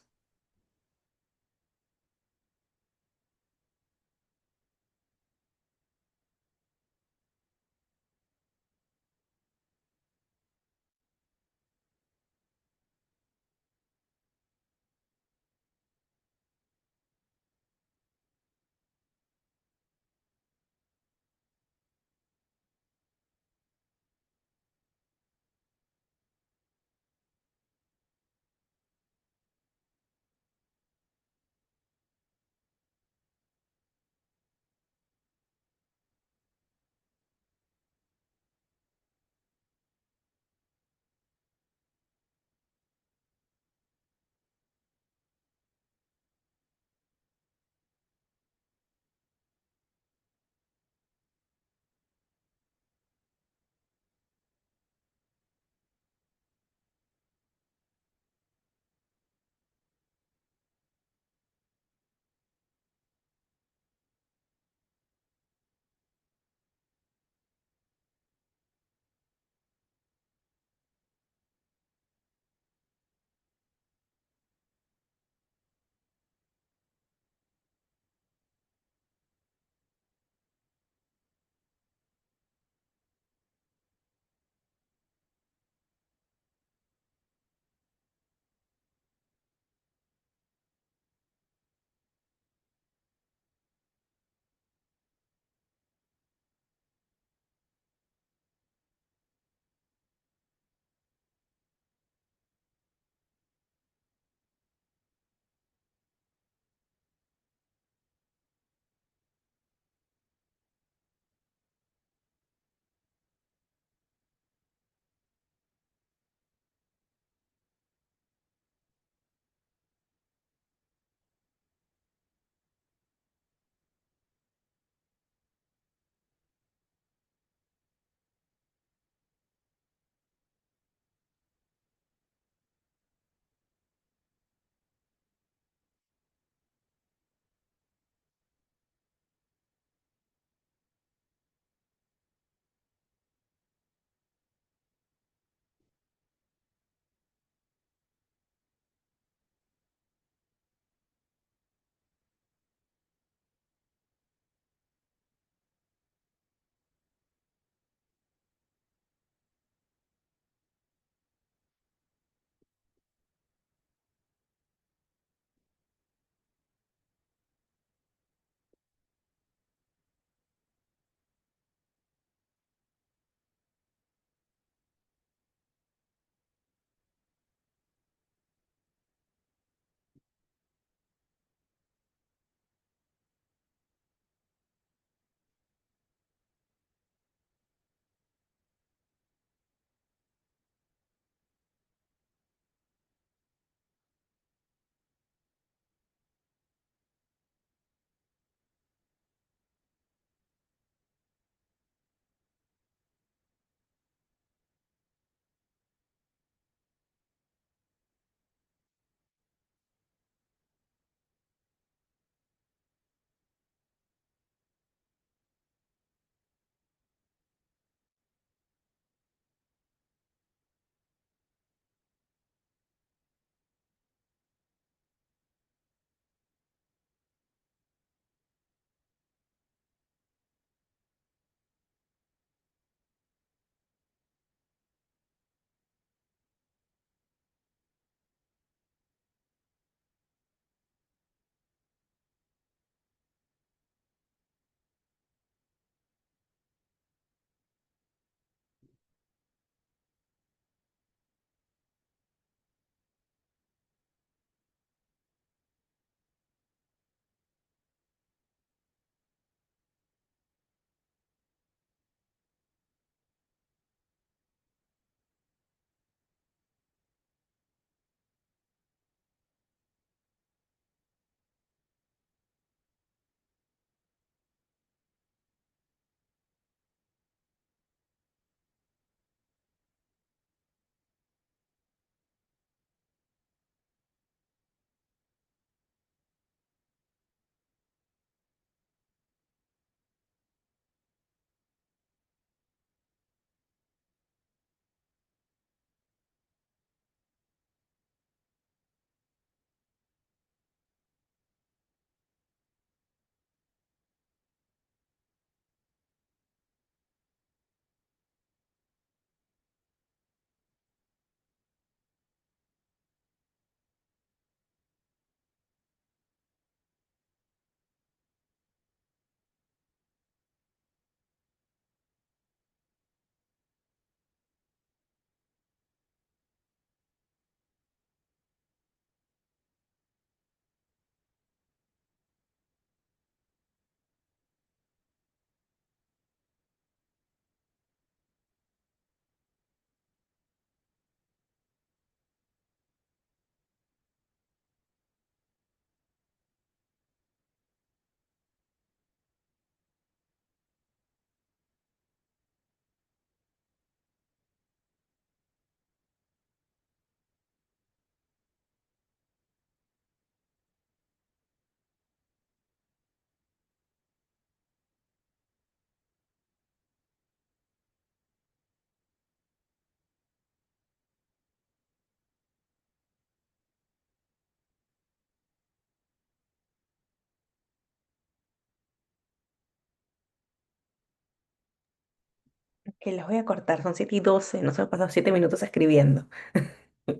que las voy a cortar, son 7:12, nos hemos pasado 7 minutos escribiendo.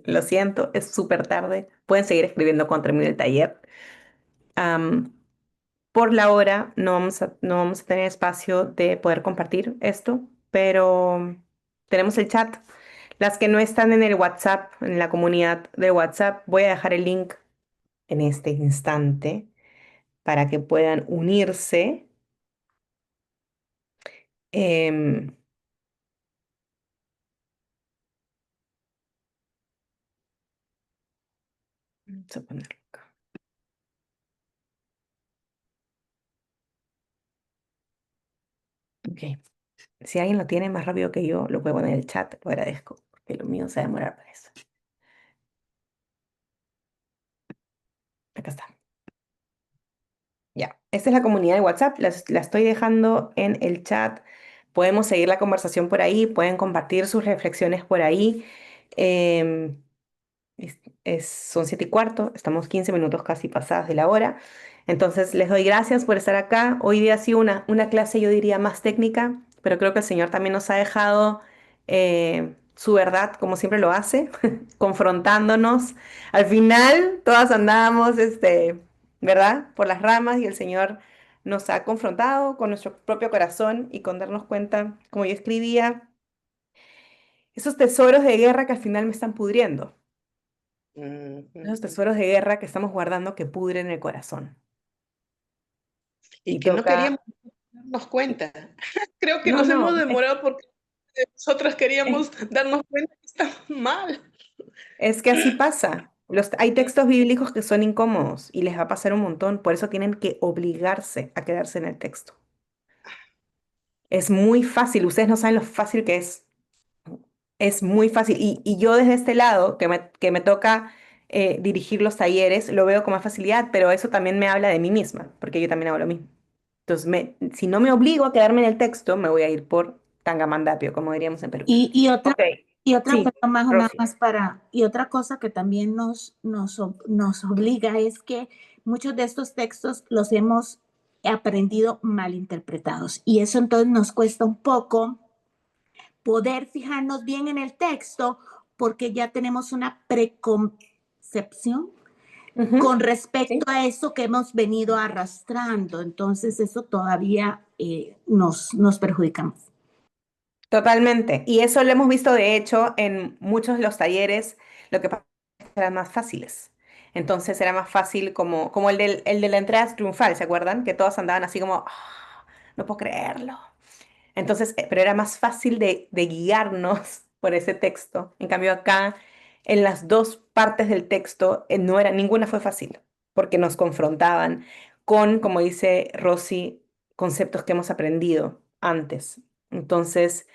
Lo siento, es súper tarde. Pueden seguir escribiendo cuando termine el taller. Am, por la hora no vamos a tener espacio de poder compartir esto, pero tenemos el chat. Las que no están en el WhatsApp, en la comunidad de WhatsApp, voy a dejar el link en este instante para que puedan unirse. Em, Vamos a ponerlo acá. Ok. Si alguien lo tiene más rápido que yo, lo puede poner en el chat, lo agradezco, porque lo mío se va a demorar para eso. Acá está. Ya, esta es la comunidad de WhatsApp, la estoy dejando en el chat. Podemos seguir la conversación por ahí, pueden compartir sus reflexiones por ahí. Em, son 7:15, estamos 15 minutos casi pasadas de la hora. Entonces les doy gracias por estar acá. Hoy día ha sido una clase, yo diría, más técnica, pero creo que el Señor también nos ha dejado su verdad, como siempre lo hace, confrontándonos. Al final, todas andábamos, ¿verdad? Por las ramas y el Señor nos ha confrontado con nuestro propio corazón y con darnos cuenta, como yo escribía, esos tesoros de guerra que al final me están pudriendo. Esos tesoros de guerra que estamos guardando que pudren el corazón. Y Y que no queríamos toca... darnos cuenta. Creo que No, nos hemos no, demorado porque nosotras queríamos darnos cuenta que estamos mal. es que así pasa. Hay textos bíblicos que son incómodos y les va a pasar un montón. Por eso tienen que obligarse a quedarse en el texto. Es muy fácil. Ustedes no saben lo fácil que es. Es muy fácil. Y yo desde este lado, que me toca dirigir los talleres, lo veo con más facilidad, pero eso también me habla de mí misma, porque yo también hago lo mismo. Entonces, si no me obligo a quedarme en el texto, me voy a ir por tangamandapio, como diríamos en Perú. Y otra, Ok, y otra sí, cosa más, nada Rosy. más y otra cosa que también nos obliga es que muchos de estos textos los hemos aprendido mal interpretados. Y eso entonces nos cuesta un poco poder fijarnos bien en el texto porque ya tenemos una preconcepción con respecto a eso que hemos venido arrastrando. Entonces eso todavía nos perjudica más. Totalmente. Y eso lo hemos visto, de hecho, en muchos de los talleres, lo que pasa es que eran más fáciles. Entonces era más fácil como el de la entrada triunfal, ¿se acuerdan? Que todos andaban así como, "Ah, no puedo creerlo". Entonces, pero era más fácil de guiarnos por ese texto. En cambio, acá, en las dos partes del texto, ninguna fue fácil, porque nos confrontaban con, como dice Rosy, conceptos que hemos aprendido antes. Entonces,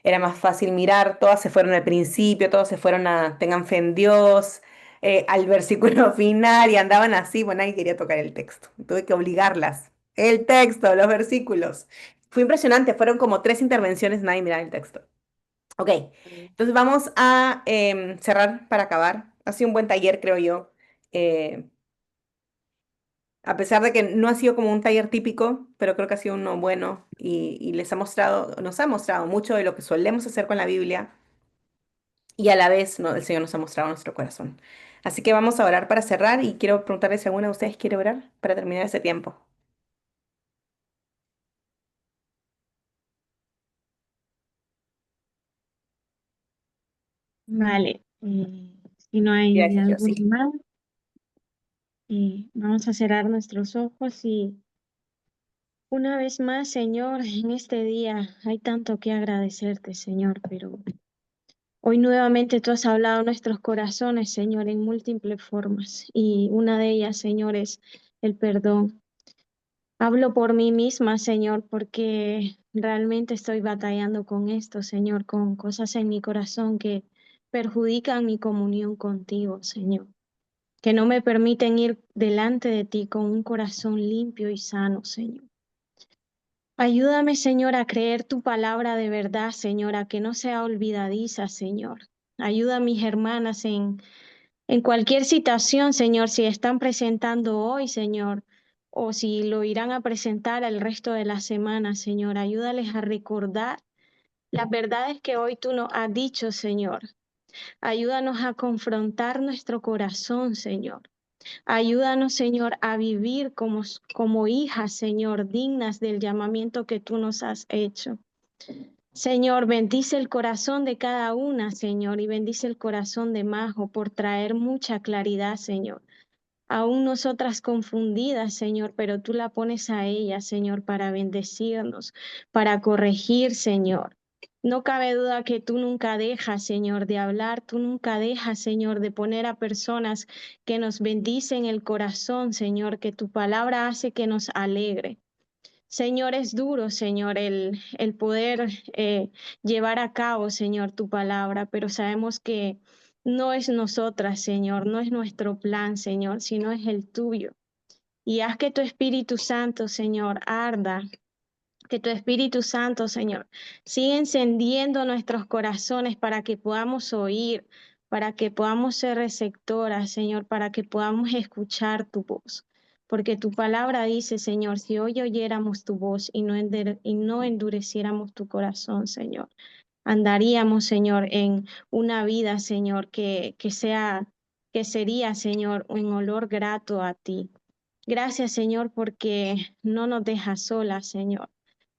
era más fácil mirar, todas se fueron al principio, todos se fueron a tengan fe en Dios, al versículo final y andaban así, bueno, nadie quería tocar el texto. Tuve que obligarlas. El texto, los versículos. Fue impresionante, fueron como 3 intervenciones, nadie miraba el texto. Ok, entonces vamos a cerrar para acabar. Ha sido un buen taller, creo yo. Eh, a pesar de que no ha sido como un taller típico, pero creo que ha sido uno bueno y nos ha mostrado mucho de lo que solemos hacer con la Biblia y a la vez el Señor nos ha mostrado nuestro corazón. Así que vamos a orar para cerrar y quiero preguntarles si alguna de ustedes quiere orar para terminar ese tiempo. Vale, si no hay Gracias, alguno Josie. más, vamos a cerrar nuestros ojos y una vez más, Señor, en este día hay tanto que agradecerte, Señor, pero hoy nuevamente tú has hablado a nuestros corazones, Señor, en múltiples formas y una de ellas, Señor, es el perdón. Hablo por mí misma, Señor, porque realmente estoy batallando con esto, Señor, con cosas en mi corazón que perjudican mi comunión contigo, Señor, que no me permiten ir delante de ti con un corazón limpio y sano, Señor. Ayúdame, Señor, a creer tu palabra de verdad, Señor, a que no sea olvidadiza, Señor. Ayuda a mis hermanas en cualquier situación, Señor, si están presentando hoy, Señor, o si lo irán a presentar el resto de la semana, Señor. Ayúdales a recordar las verdades que hoy tú nos has dicho, Señor. Ayúdanos a confrontar nuestro corazón, Señor. Ayúdanos, Señor, a vivir como hijas, Señor, dignas del llamamiento que tú nos has hecho. Señor, bendice el corazón de cada una, Señor, y bendice el corazón de Majo por traer mucha claridad, Señor. Aún nosotras confundidas, Señor, pero tú la pones a ella, Señor, para bendecirnos, para corregir, Señor. No cabe duda que tú nunca dejas, Señor, de hablar, tú nunca dejas, Señor, de poner a personas que nos bendicen el corazón, Señor, que tu palabra hace que nos alegre. Señor, es duro, Señor, el poder llevar a cabo, Señor, tu palabra, pero sabemos que no es nosotras, Señor, no es nuestro plan, Señor, sino es el tuyo. Y haz que tu Espíritu Santo, Señor, arda, que tu Espíritu Santo, Señor, siga encendiendo nuestros corazones para que podamos oír, para que podamos ser receptoras, Señor, para que podamos escuchar tu voz. Porque tu palabra dice, Señor, si hoy oyéramos tu voz y no endureciéramos tu corazón, Señor, andaríamos, Señor, en una vida, Señor, que sería, Señor, un olor grato a ti. Gracias, Señor, porque no nos dejas solas, Señor,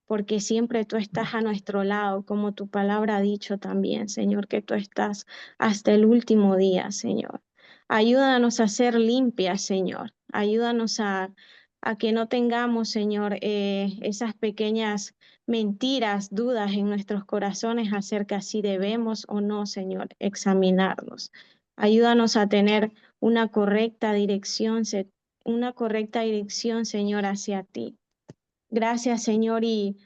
porque siempre tú estás a nuestro lado, como tu palabra ha dicho también, Señor, que tú estás hasta el último día, Señor. Ayúdanos a ser limpias, Señor. Ayúdanos a que no tengamos, Señor, esas pequeñas mentiras, dudas en nuestros corazones acerca si debemos o no, Señor, examinarnos. Ayúdanos a tener una correcta dirección, Señor, hacia ti. Gracias, Señor, y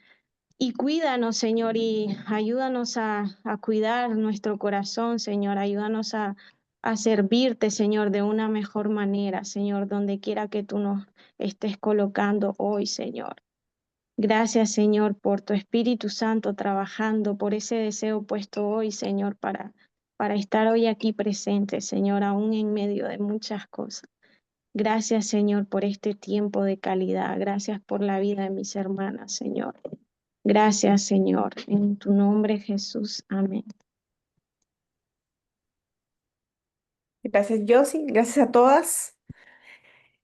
cuídanos, Señor, y ayúdanos a cuidar nuestro corazón, Señor. Ayúdanos a servirte, Señor, de una mejor manera, Señor, donde quiera que tú nos estés colocando hoy, Señor. Gracias, Señor, por tu Espíritu Santo trabajando, por ese deseo puesto hoy, Señor, para estar hoy aquí presente, Señor, aún en medio de muchas cosas. Gracias, Señor, por este tiempo de calidad. Gracias por la vida de mis hermanas, Señor. Gracias, Señor. En tu nombre, Jesús. Amén. Gracias, Josie. Gracias a todas.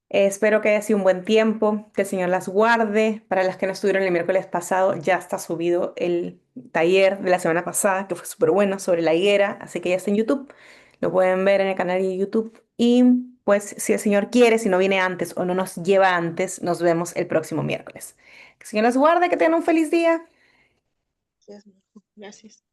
Espero que haya sido un buen tiempo, que el Señor las guarde. Para las que no estuvieron el miércoles pasado, ya está subido el taller de la semana pasada, que fue súper bueno, sobre la higuera, así que ya está en YouTube. Lo pueden ver en el canal de YouTube. Y pues, si el Señor quiere, si no viene antes o no nos lleva antes, nos vemos el próximo miércoles. Que el Señor las guarde, que tengan un feliz día. Gracias. Gracias.